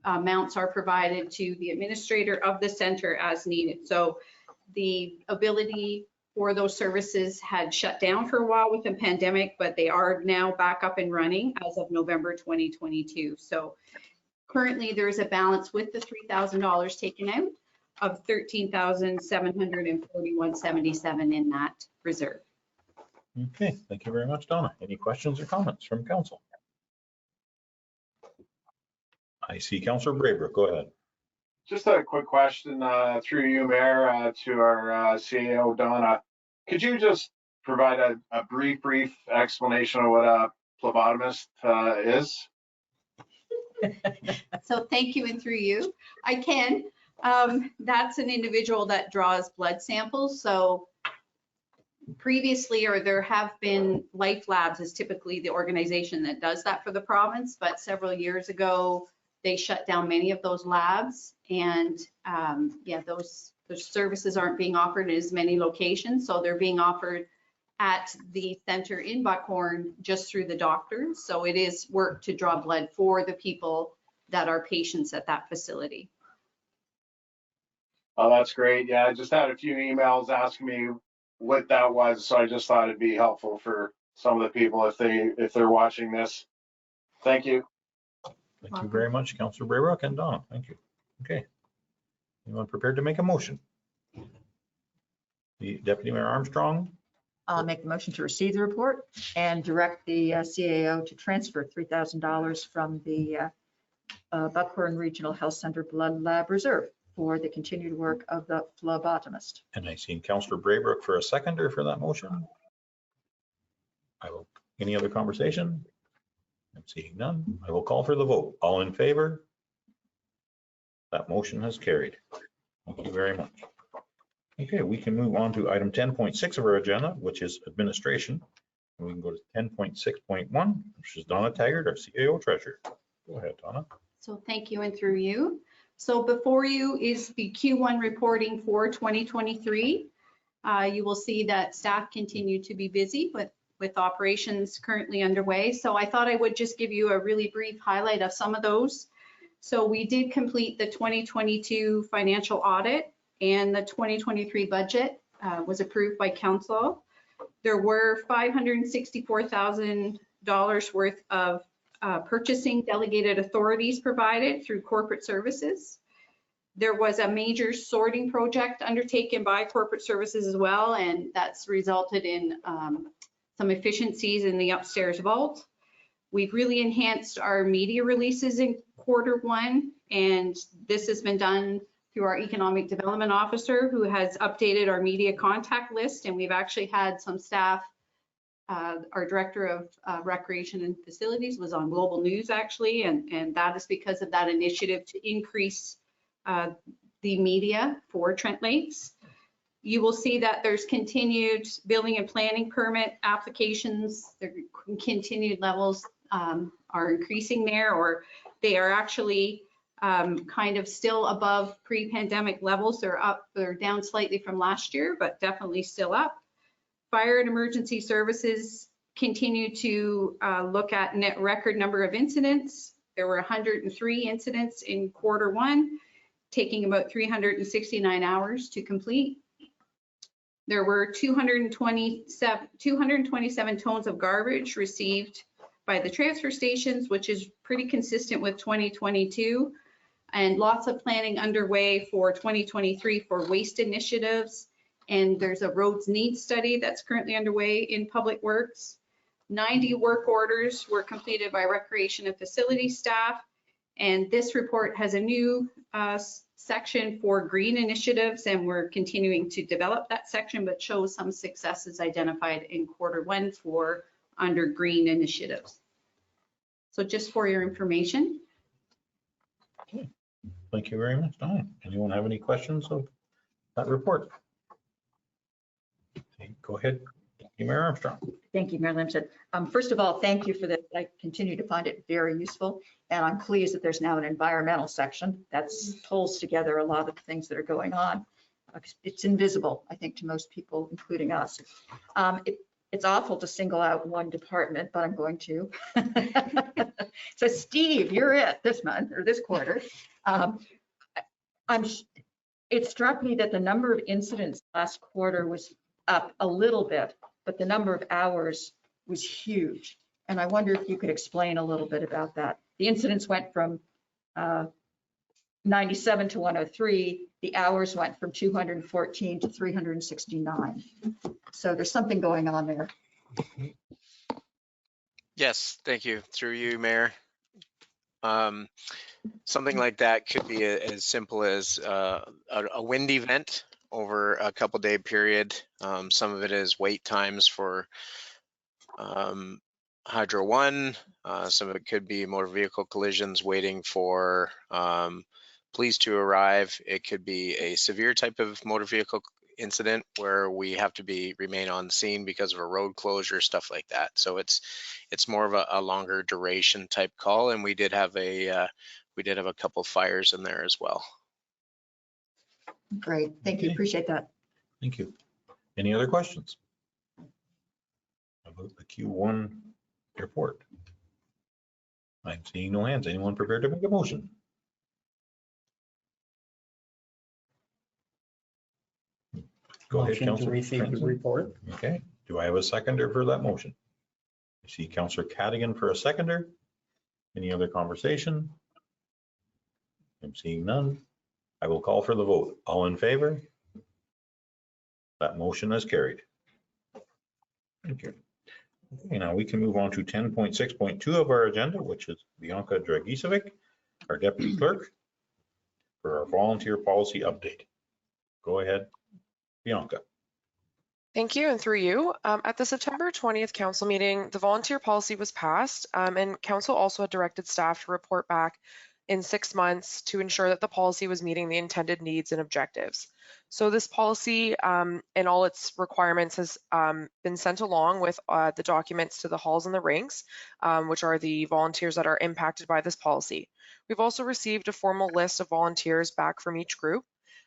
S2: amounts are provided to the administrator of the center as needed. So the ability for those services had shut down for a while with the pandemic, but they are now back up and running as of November 2022. So currently there is a balance with the $3,000 taken out of $13,741.77 in that reserve.
S1: Okay, thank you very much, Donna. Any questions or comments from council? I see Councillor Braybrook. Go ahead.
S9: Just a quick question through you, Mayor, to our CAO, Donna. Could you just provide a brief explanation of what a phlebotomist is?
S2: So thank you, and through you, I can. That's an individual that draws blood samples. So previously, or there have been, Life Labs is typically the organization that does that for the province, but several years ago, they shut down many of those labs, and yeah, those services aren't being offered in as many locations. So they're being offered at the center in Buckhorn just through the doctors. So it is work to draw blood for the people that are patients at that facility.
S9: Oh, that's great. Yeah, I just had a few emails asking me what that was, so I just thought it'd be helpful for some of the people if they're watching this. Thank you.
S1: Thank you very much, Councillor Braybrook and Donna. Thank you. Okay. Anyone prepared to make a motion? The Deputy Mayor Armstrong.
S7: I'll make the motion to receive the report and direct the CAO to transfer $3,000 from the Buckhorn Regional Health Center Blood Lab Reserve for the continued work of the phlebotomist.
S1: And I see Councillor Braybrook for a seconder for that motion. Any other conversation? I'm seeing none. I will call for the vote. All in favor? That motion has carried. Thank you very much. Okay, we can move on to item 10.6 of our agenda, which is administration. And we can go to 10.6.1, which is Donna Taggart, our CAO treasurer. Go ahead, Donna.
S2: So thank you, and through you. So before you is the Q1 reporting for 2023. You will see that staff continue to be busy with operations currently underway. So I thought I would just give you a really brief highlight of some of those. So we did complete the 2022 financial audit, and the 2023 budget was approved by council. There were $564,000 worth of purchasing delegated authorities provided through corporate services. There was a major sorting project undertaken by corporate services as well, and that's resulted in some efficiencies in the upstairs vault. We've really enhanced our media releases in Q1, and this has been done through our economic development officer, who has updated our media contact list. And we've actually had some staff, our director of recreation and facilities was on Global News actually, and that is because of that initiative to increase the media for Trent Lakes. You will see that there's continued building and planning permit applications. Their continued levels are increasing there, or they are actually kind of still above pre-pandemic levels. They're down slightly from last year, but definitely still up. Fire and emergency services continue to look at net record number of incidents. There were 103 incidents in Q1, taking about 369 hours to complete. There were 227 tons of garbage received by the transfer stations, which is pretty consistent with 2022, and lots of planning underway for 2023 for waste initiatives. And there's a roads needs study that's currently underway in Public Works. 90 work orders were completed by recreation and facility staff. And this report has a new section for green initiatives, and we're continuing to develop that section, but shows some successes identified in Q1 for under green initiatives. So just for your information.
S1: Okay. Thank you very much, Donna. Anyone have any questions of that report? Okay, go ahead. Thank you, Mayor Armstrong.
S7: Thank you, Mayor Lamstead. First of all, thank you for this. I continue to find it very useful, and I'm pleased that there's now an environmental section that pulls together a lot of the things that are going on. It's invisible, I think, to most people, including us. It's awful to single out one department, but I'm going to. So Steve, you're it this month or this quarter. It struck me that the number of incidents last quarter was up a little bit, but the number of hours was huge. And I wonder if you could explain a little bit about that. The incidents went from 97 to 103. The hours went from 214 to 369. So there's something going on there.
S6: Yes, thank you. Through you, Mayor. Something like that could be as simple as a wind event over a couple day period. Some of it is wait times for Hydro 1. Some of it could be motor vehicle collisions waiting for police to arrive. It could be a severe type of motor vehicle incident where we have to remain on scene because of a road closure, stuff like that. So it's more of a longer duration type call, and we did have a couple fires in there as well.
S7: Great, thank you, appreciate that.
S1: Thank you. Any other questions about the Q1 report? I'm seeing no hands. Anyone prepared to make a motion? Go ahead,
S3: Motion to
S1: Councillor
S3: receive the
S1: Franson.
S3: report.
S1: Okay, do I have a seconder for that motion? I see Councillor Cadigan for a seconder. Any other conversation? I'm seeing none. I will call for the vote. All in favor? That motion is carried. Thank you. Okay, now we can move on to 10.6.2 of our agenda, which is Bianca Dragicevic, our Deputy Clerk, for our volunteer policy update. Go ahead, Bianca.
S15: Thank you, and through you. At the September 20th council meeting, the volunteer policy was passed, and council also had directed staff to report back in 6 months to ensure that the policy was meeting the intended needs and objectives. So this policy and all its requirements has been sent along with the documents to the halls and the rinks, which are the volunteers that are impacted by this policy. We've also received a formal list of volunteers back from each group,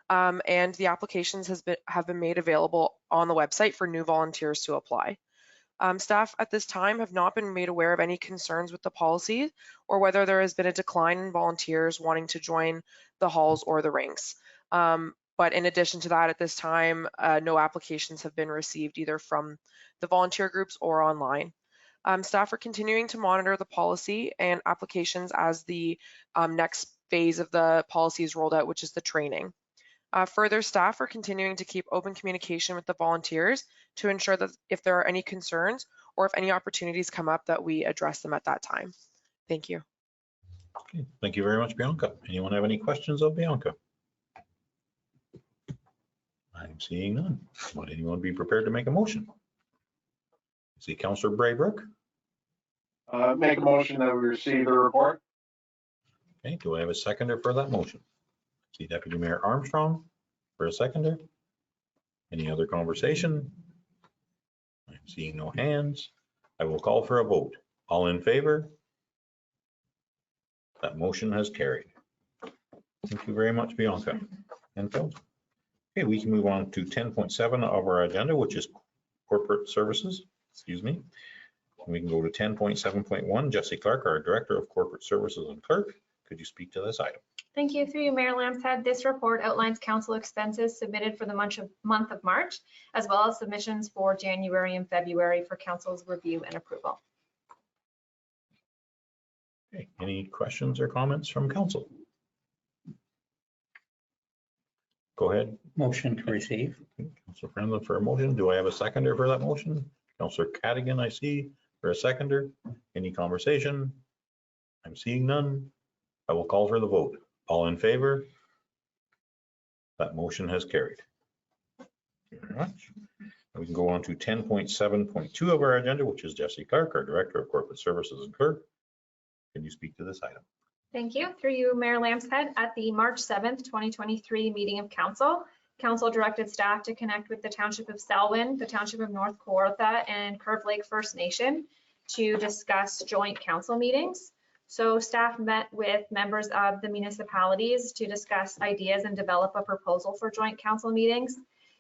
S15: and the applications have been made available on the website for new volunteers to apply. Staff at this time have not been made aware of any concerns with the policy or whether there has been a decline in volunteers wanting to join the halls or the rinks. But in addition to that, at this time, no applications have been received either from the volunteer groups or online. Staff are continuing to monitor the policy and applications as the next phase of the policy is rolled out, which is the training. Further, staff are continuing to keep open communication with the volunteers to ensure that if there are any concerns or if any opportunities come up, that we address them at that time. Thank you.
S1: Okay, thank you very much, Bianca. Anyone have any questions of Bianca? I'm seeing none. Would anyone be prepared to make a motion? I see Councillor Braybrook.
S9: Make a motion that we receive the report.
S1: Okay, do I have a seconder for that motion? See Deputy Mayor Armstrong for a seconder. Any other conversation? I'm seeing no hands. I will call for a vote. All in favor? That motion has carried. Thank you very much, Bianca and Phil. Okay, we can move on to 10.7 of our agenda, which is corporate services. Excuse me. We can go to 10.7.1. Jesse Clark, our Director of Corporate Services and Clerk. Could you speak to this item?
S5: Thank you. Through you, Mayor Lambshead. This report outlines council expenses submitted for the month of March, as well as submissions for January and February for council's review and approval.
S1: Okay, any questions or comments from council? Go ahead.
S3: Motion to receive.
S1: Councilor Franklin for a motion. Do I have a seconder for that motion? Councilor Cadigan, I see, for a seconder. Any conversation? I'm seeing none. I will call for the vote. All in favor? That motion has carried. Thank you very much. And we can go on to 10.7.2 of our agenda, which is Jesse Clark, our Director of Corporate Services and Clerk. Can you speak to this item?
S5: Thank you. Through you, Mayor Lambshead, at the March 7th, 2023 meeting of council, council directed staff to connect with the Township of Selwyn, the Township of North Kawartha, and Curve Lake First Nation to discuss joint council meetings. So staff met with members of the municipalities to discuss ideas and develop a proposal for joint council meetings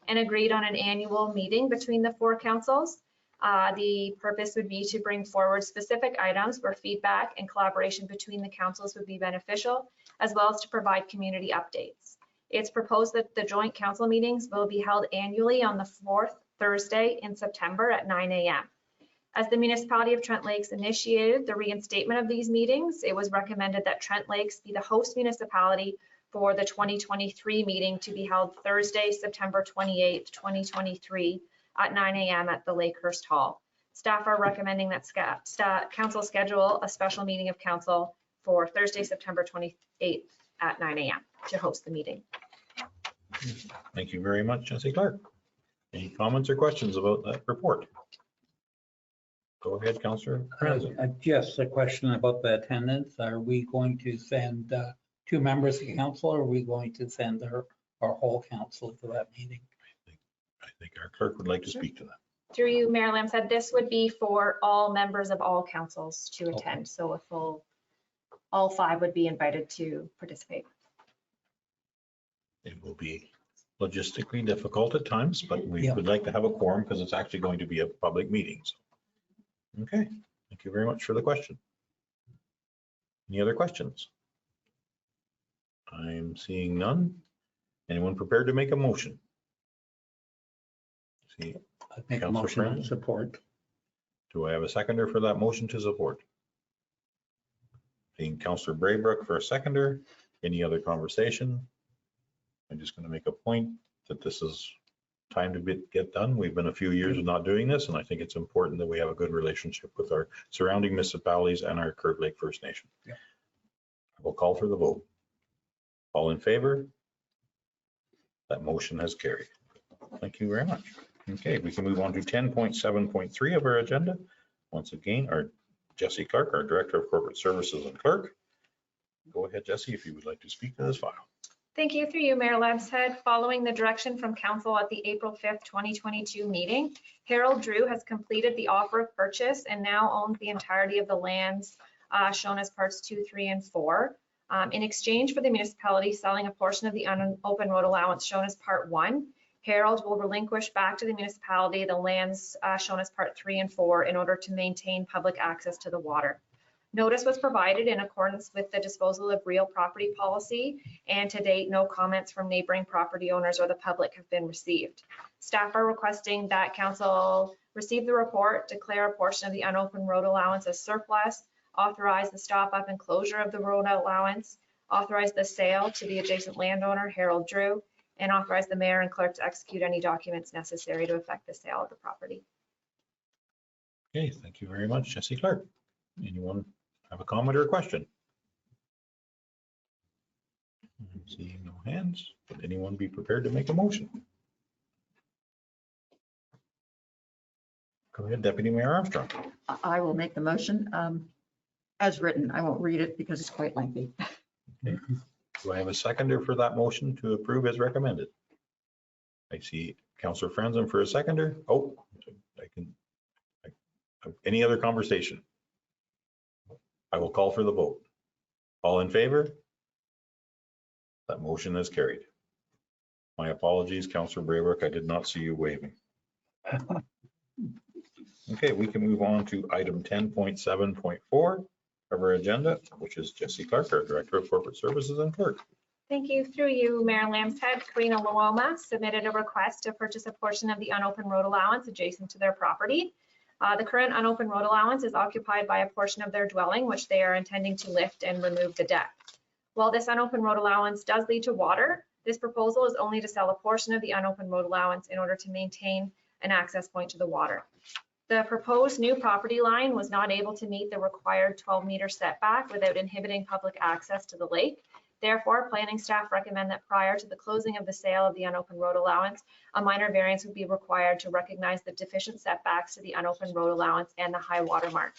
S5: and agreed on an annual meeting between the four councils. The purpose would be to bring forward specific items where feedback and collaboration between the councils would be beneficial, as well as to provide community updates. It's proposed that the joint council meetings will be held annually on the fourth Thursday in September at 9 a.m. As the municipality of Trent Lakes initiated the reinstatement of these meetings, it was recommended that Trent Lakes be the host municipality for the 2023 meeting to be held Thursday, September 28th, 2023 at 9 a.m. at the Lakehurst Hall. Staff are recommending that council schedule a special meeting of council for Thursday, September 28th at 9 a.m. to host the meeting.
S1: Thank you very much, Jesse Clark. Any comments or questions about that report? Go ahead, Councillor Franzen.
S3: Just a question about the attendance. Are we going to send 2 members of council, or are we going to send our whole council to that meeting?
S1: I think our clerk would like to speak to that.
S5: Through you, Mayor Lambshead, this would be for all members of all councils to attend. Okay. So all 5 would be invited to participate.
S1: It will be logistically difficult at times, but we would like to have a quorum because it's actually going to be a public meeting. So. Okay, thank you very much for the question. Any other questions? I'm seeing none. Anyone prepared to make a motion? See,
S3: I make a motion to support.
S1: Do I have a seconder for that motion to support? Seeing Councillor Braybrook for a seconder. Any other conversation? I'm just going to make a point that this is time to get done. We've been a few years of not doing this, and I think it's important that we have a good relationship with our surrounding municipalities and our Curve Lake First Nation. I will call for the vote. All in favor? That motion has carried. Thank you very much. Okay, we can move on to 10.7.3 of our agenda. Once again, our Jesse Clark, our Director of Corporate Services and Clerk. Go ahead, Jesse, if you would like to speak to this file.
S5: Thank you. Through you, Mayor Lambshead. Following the direction from council at the April 5th, 2022 meeting, Harold Drew has completed the offer of purchase and now owns the entirety of the lands shown as parts 2, 3, and 4. In exchange for the municipality selling a portion of the open road allowance shown as part 1, Harold will relinquish back to the municipality the lands shown as part 3 and 4 in order to maintain public access to the water. Notice was provided in accordance with the disposal of real property policy, and to date, no comments from neighboring property owners or the public have been received. Staff are requesting that council receive the report, declare a portion of the unopened road allowance as surplus, authorize the stop up and closure of the road allowance, authorize the sale to the adjacent landowner, Harold Drew, and authorize the mayor and clerk to execute any documents necessary to effect the sale of the property.
S1: Okay, thank you very much, Jesse Clark. Anyone have a comment or a question? I'm seeing no hands. Would anyone be prepared to make a motion? Go ahead, Deputy Mayor Armstrong.
S7: I will make the motion as written. I won't read it because it's quite lengthy.
S1: Okay. Do I have a seconder for that motion to approve as recommended? I see Councillor Franzen for a seconder. Oh, any other conversation? I will call for the vote. All in favor? That motion is carried. My apologies, Councillor Braybrook, I did not see you waving. Okay, we can move on to item 10.7.4 of our agenda, which is Jessie Clark, our Director of Corporate Services and Clerk.
S5: Thank you. Through you, Mayor Lambshead, Karina Luoma submitted a request to purchase a portion of the unopened road allowance adjacent to their property. The current unopened road allowance is occupied by a portion of their dwelling, which they are intending to lift and remove the deck. While this unopened road allowance does lead to water, this proposal is only to sell a portion of the unopened road allowance in order to maintain an access point to the water. The proposed new property line was not able to meet the required 12-meter setback without inhibiting public access to the lake. Therefore, planning staff recommend that prior to the closing of the sale of the unopened road allowance, a minor variance would be required to recognize the deficient setbacks to the unopened road allowance and the high water mark.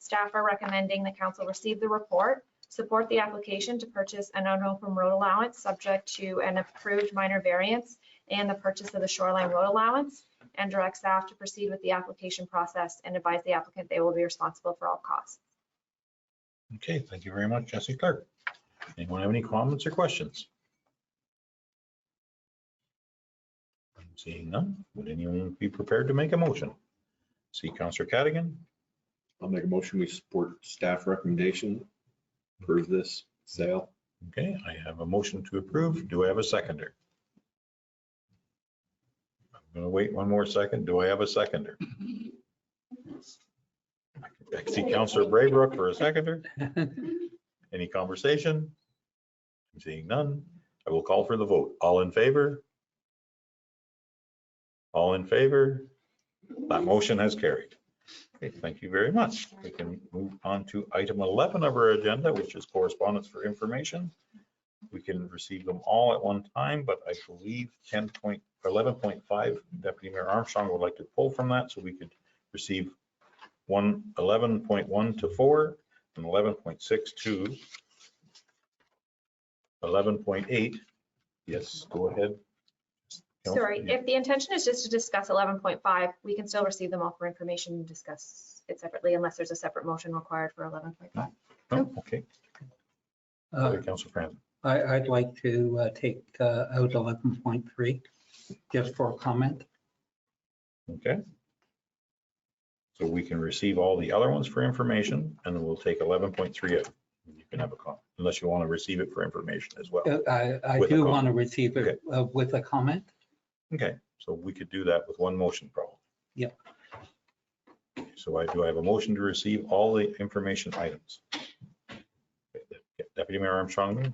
S5: Staff are recommending the council receive the report, support the application to purchase an unopened road allowance subject to an approved minor variance and the purchase of the shoreline road allowance, and direct staff to proceed with the application process and advise the applicant they will be responsible for all costs.
S1: Okay, thank you very much, Jessie Clark. Anyone have any comments or questions? I'm seeing none. Would anyone be prepared to make a motion? See Councillor Cadigan.
S4: I'll make a motion. We support staff recommendation. Approve this sale.
S1: Okay, I have a motion to approve. Do I have a seconder? I'm going to wait one more second. Do I have a seconder? I see Councillor Braybrook for a seconder. Any conversation? I'm seeing none. I will call for the vote. All in favor? All in favor? That motion has carried. Okay, thank you very much. We can move on to item 11 of our agenda, which is correspondence for information. We can receive them all at one time, but I believe 11.5, Deputy Mayor Armstrong would like to pull from that, so we could receive 11.1 to 4 and 11.6 to 11.8. Yes, go ahead.
S5: Sorry, if the intention is just to discuss 11.5, we can still receive them all for information and discuss it separately unless there's a separate motion required for 11.5.
S1: Oh, okay. Councillor Franzen.
S3: I'd like to take out 11.3 just for a comment.
S1: Okay. So we can receive all the other ones for information, and then we'll take 11.3 out. You can have a comment, unless you want to receive it for information as well.
S3: I do want to receive it with a comment.
S1: Okay, so we could do that with one motion probably.
S3: Yep.
S1: So do I have a motion to receive all the information items? Deputy Mayor Armstrong,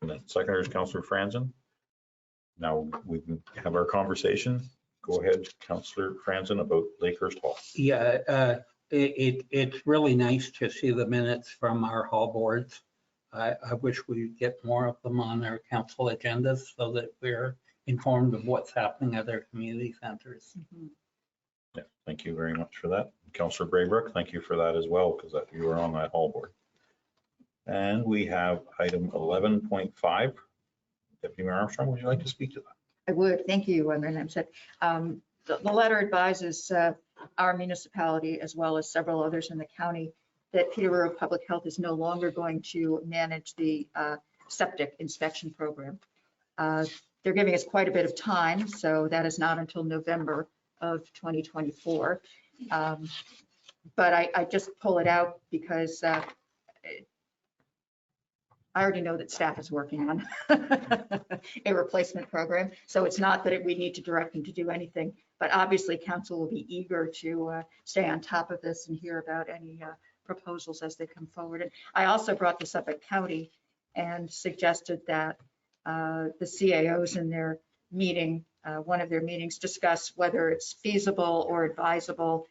S1: and then seconder is Councillor Franzen. Now we can have our conversation. Go ahead, Councillor Franzen, about Lakehurst Hall.
S3: Yeah, it's really nice to see the minutes from our hall boards. I wish we'd get more of them on our council agendas so that we're informed of what's happening at our community centers.
S1: Yeah, thank you very much for that. Councillor Braybrook, thank you for that as well, because you were on that hall board. And we have item 11.5. Deputy Mayor Armstrong, would you like to speak to that?
S7: I would, thank you, Mayor Lambshead. The letter advises our municipality, as well as several others in the county, that Peterborough Public Health is no longer going to manage the septic inspection program. They're giving us quite a bit of time, so that is not until November of 2024. But I just pull it out because I already know that staff is working on a replacement program. So it's not that we need to direct them to do anything, but obviously council will be eager to stay on top of this and hear about any proposals as they come forward. And I also brought this up at county and suggested that the CAOs in their meeting, one of their meetings, discuss whether it's feasible or advisable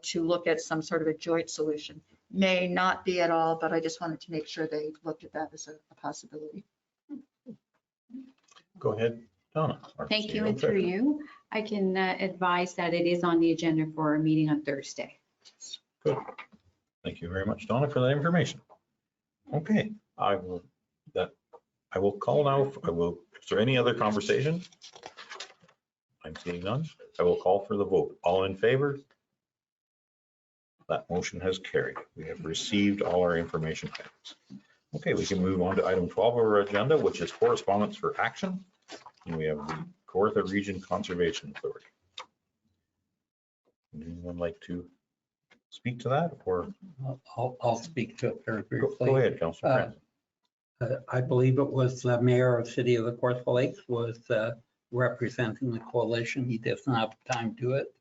S7: to look at some sort of a joint solution. May not be at all, but I just wanted to make sure they looked at that as a possibility.
S1: Go ahead, Donna.
S2: Thank you, and through you, I can advise that it is on the agenda for a meeting on Thursday.
S1: Good. Thank you very much, Donna, for that information. Okay, that I will call now, is there any other conversation? I'm seeing none. I will call for the vote. All in favor? That motion has carried. We have received all our information items. Okay, we can move on to item 12 of our agenda, which is correspondence for action. And we have the Kawartha Region Conservation Authority. Would anyone like to speak to that, or?
S3: I'll speak to it very briefly.
S1: Go ahead, Councilor Trent.
S3: I believe it was the mayor of City of the Kawartha Lakes was representing the coalition. He doesn't have time to do it.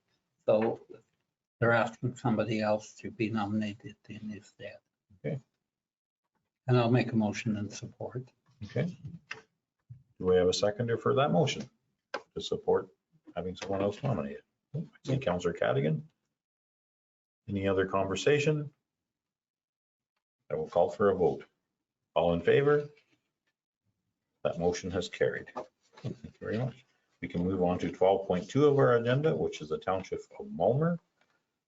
S3: So they're asking somebody else to be nominated in his stead.
S1: Okay.
S3: And I'll make a motion in support.
S1: Okay. Do we have a seconder for that motion to support having someone else nominated? I see Councilor Cadigan. Any other conversation? I will call for a vote. All in favor? That motion has carried. Thank you very much. We can move on to 12.2 of our agenda, which is the Township of Mulmer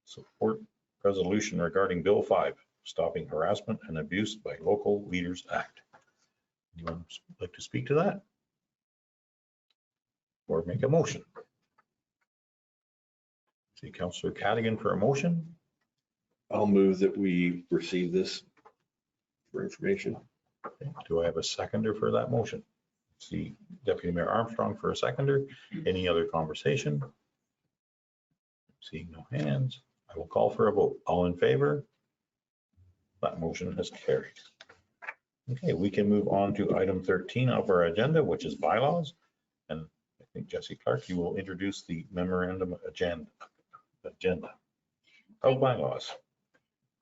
S1: support resolution regarding Bill 5, Stopping Harassment and Abuse by Local Leaders Act. Anyone like to speak to that? Or make a motion? See Councilor Cadigan for a motion.
S4: I'll move that we receive this for information.
S1: Okay. Do I have a seconder for that motion? See Deputy Mayor Armstrong for a seconder. Any other conversation? Seeing no hands, I will call for a vote. All in favor? That motion has carried. Okay, we can move on to item 13 of our agenda, which is bylaws. And I think Jesse Clark, you will introduce the memorandum agenda of bylaws.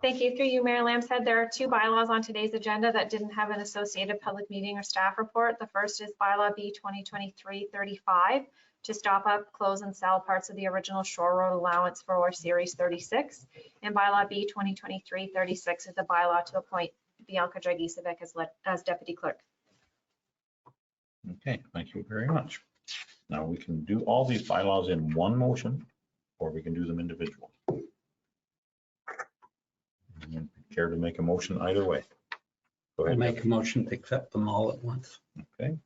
S5: Thank you. Through you, Mayor Lambshead, there are two bylaws on today's agenda that didn't have an associated public meeting or staff report. The first is bylaw B 2023-35 to stop up, close, and sell parts of the original Shore Road allowance for Series 36. And bylaw B 2023-36 is the bylaw to appoint Bianca Dragicevic as deputy clerk.
S1: Okay, thank you very much. Now we can do all these bylaws in one motion, or we can do them individually. Anyone care to make a motion either way? Go
S3: I'll
S1: ahead.
S3: make a motion to accept them all at once.
S1: Okay.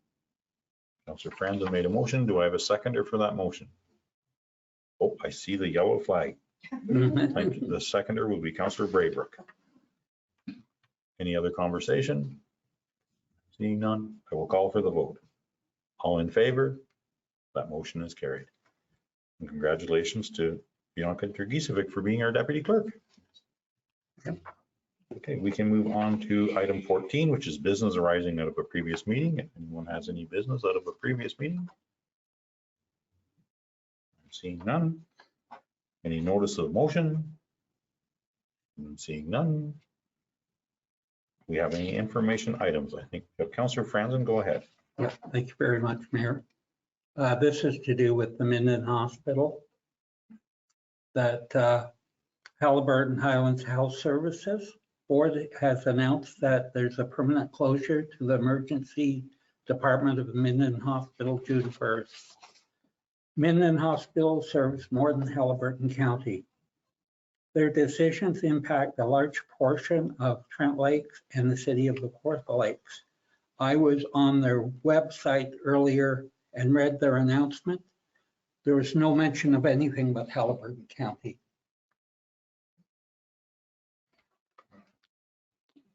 S1: Councilor Franzen made a motion. Do I have a seconder for that motion? Oh, I see the yellow flag. Thank you. The seconder will be Councilor Braybrook. Any other conversation? Seeing none, I will call for the vote. All in favor? That motion is carried. And congratulations to Bianca Dragicevic for being our deputy clerk. Okay, we can move on to item 14, which is business arising out of a previous meeting. If anyone has any business out of a previous meeting? I'm seeing none. Any notice of motion? I'm seeing none. We have any information items? I think Councilor Franzen, go ahead.
S3: Yeah, thank you very much, Mayor. This is to do with the Minden Hospital that Halliburton Highlands Health Services Board has announced that there's a permanent closure to the emergency department of the Minden Hospital June 1st. Minden Hospital serves more than Halliburton County. Their decisions impact a large portion of Trent Lakes and the City of the Kawartha Lakes. I was on their website earlier and read their announcement. There was no mention of anything but Halliburton County.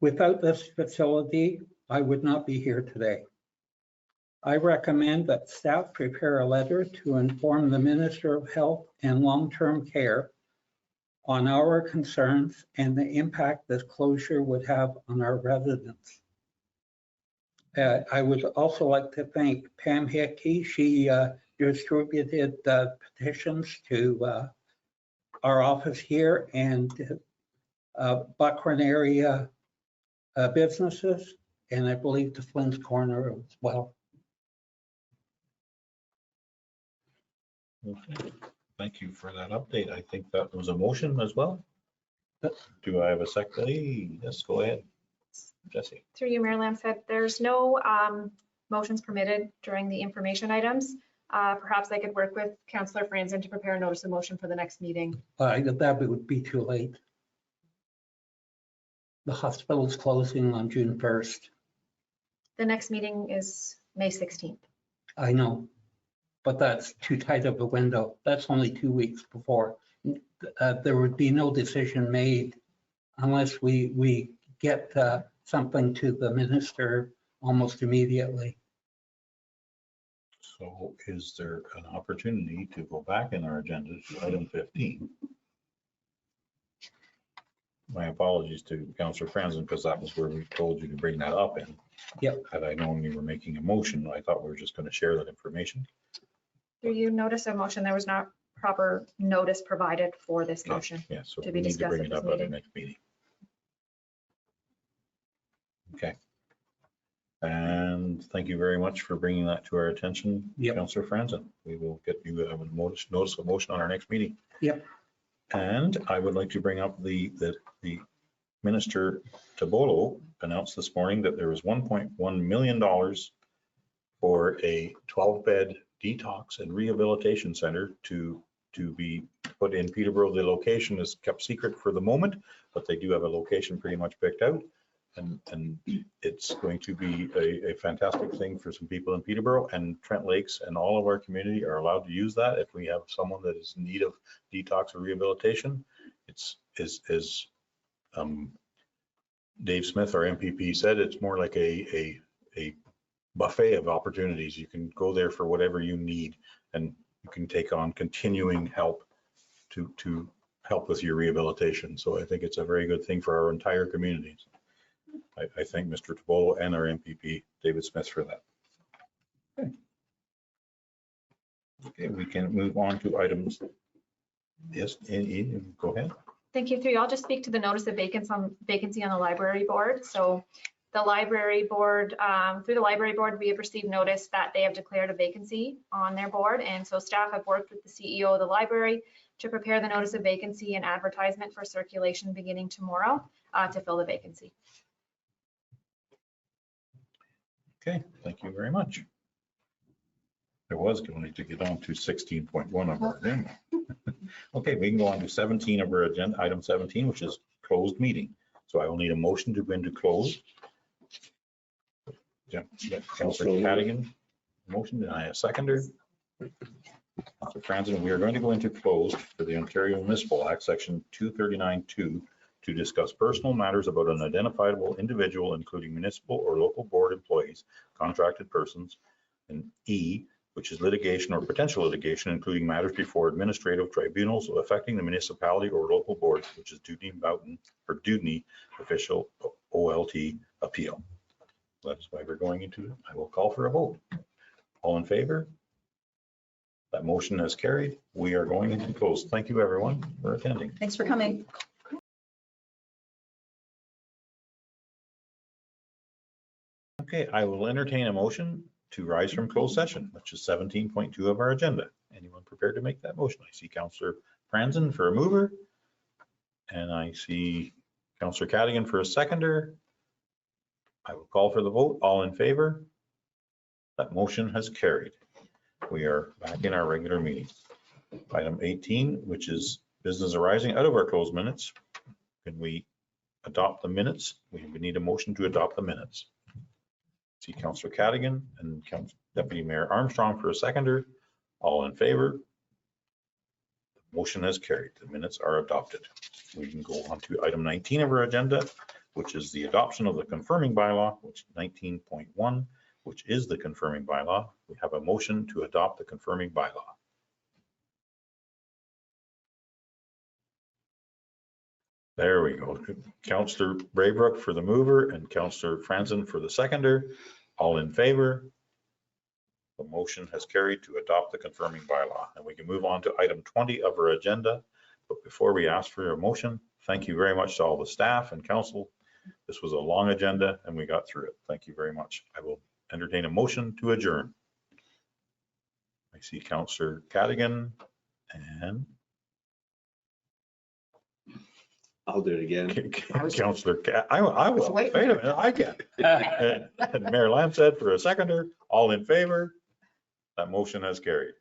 S3: Without this facility, I would not be here today. I recommend that staff prepare a letter to inform the Minister of Health and Long-Term Care on our concerns and the impact this closure would have on our residents. I would also like to thank Pam Hickey. She distributed petitions to our office here and Buckhorn area businesses, and I believe to Flynn's Corner as well.
S1: Okay. Thank you for that update. I think that was a motion as well. Do I have a second? Yes, go ahead. Jesse.
S5: Through you, Mayor Lambshead, there's no motions permitted during the information items. Perhaps I could work with Councillor Franzen to prepare a notice of motion for the next meeting.
S3: That would be too late. The hospital is closing on June 1st.
S5: The next meeting is May 16th.
S3: I know, but that's too tight of a window. That's only 2 weeks before. There would be no decision made unless we get something to the minister almost immediately.
S1: So is there an opportunity to go back in our agenda to item 15? My apologies to Councillor Franzen, because that was where we told you to bring that up in.
S3: Yep.
S1: Had I known you were making a motion, I thought we were just going to share that information.
S5: Do you notice a motion? There was not proper notice provided for this motion.
S1: Yeah, so
S5: To
S1: we
S5: be
S1: need to
S5: discussed
S1: bring
S5: at
S1: it
S5: this
S1: up at the
S5: meeting.
S1: next meeting. Okay. And thank you very much for bringing that to our attention,
S3: Yep.
S1: Councillor Franzen. We will get you a notice of motion on our next meeting.
S3: Yep.
S1: And I would like to bring up the Minister Tabolo announced this morning that there was $1.1 million for a 12-bed detox and rehabilitation center to be put in Peterborough. The location is kept secret for the moment, but they do have a location pretty much picked out. And it's going to be a fantastic thing for some people in Peterborough, and Trent Lakes and all of our community are allowed to use that if we have someone that is in need of detox or rehabilitation. It's Dave Smith, our MPP, said it's more like a buffet of opportunities. You can go there for whatever you need, and you can take on continuing help to help with your rehabilitation. So I think it's a very good thing for our entire communities. I thank Mr. Tabolo and our MPP, David Smith, for that. Okay, we can move on to items. Yes, go ahead.
S5: Thank you. I'll just speak to the notice of vacancy on the library board. So the library board, through the library board, we have received notice that they have declared a vacancy on their board. And so staff have worked with the CEO of the library to prepare the notice of vacancy and advertisement for circulation beginning tomorrow to fill the vacancy.
S1: Okay, thank you very much. There was going to get on to 16.1 of our agenda. Okay, we can go on to 17 of our agenda, item 17, which is closed meeting. So I will need a motion to go into closed. Yeah, Councillor Cadigan, motion, and I a seconder. Councillor Franzen, we are going to go into closed for the Ontario Municipal Act, section 239(2), to discuss personal matters about an identifiable individual, including municipal or local board employees, contracted persons, and E, which is litigation or potential litigation, including matters before administrative tribunals affecting the municipality or local boards, which is Dudney official OLT appeal. That's why we're going into it. I will call for a vote. All in favor? That motion is carried. We are going into closed. Thank you, everyone, for attending.
S7: Thanks for coming.
S1: Okay, I will entertain a motion to rise from closed session, which is 17.2 of our agenda. Anyone prepared to make that motion? I see Councillor Franzen for a mover, and I see Councillor Cadigan for a seconder. I will call for the vote. All in favor? That motion has carried. We are back in our regular meeting. Item 18, which is business arising out of our closed minutes. Can we adopt the minutes? We need a motion to adopt the minutes. See Councillor Cadigan and Deputy Mayor Armstrong for a seconder. All in favor? The motion has carried. The minutes are adopted. We can go on to item 19 of our agenda, which is the adoption of the confirming bylaw, which 19.1, which is the confirming bylaw. We have a motion to adopt the confirming bylaw. There we go. Councillor Braybrook for the mover and Councillor Franzen for the seconder. All in favor? The motion has carried to adopt the confirming bylaw. And we can move on to item 20 of our agenda. But before we ask for your motion, thank you very much to all the staff and council. This was a long agenda and we got through it. Thank you very much. I will entertain a motion to adjourn. I see Councillor Cadigan and
S4: I'll do it again.
S1: Councillor, I will. Wait a minute, I can. And Mayor Lamstead for a seconder. All in favor? That motion has carried.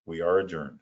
S1: We are adjourned.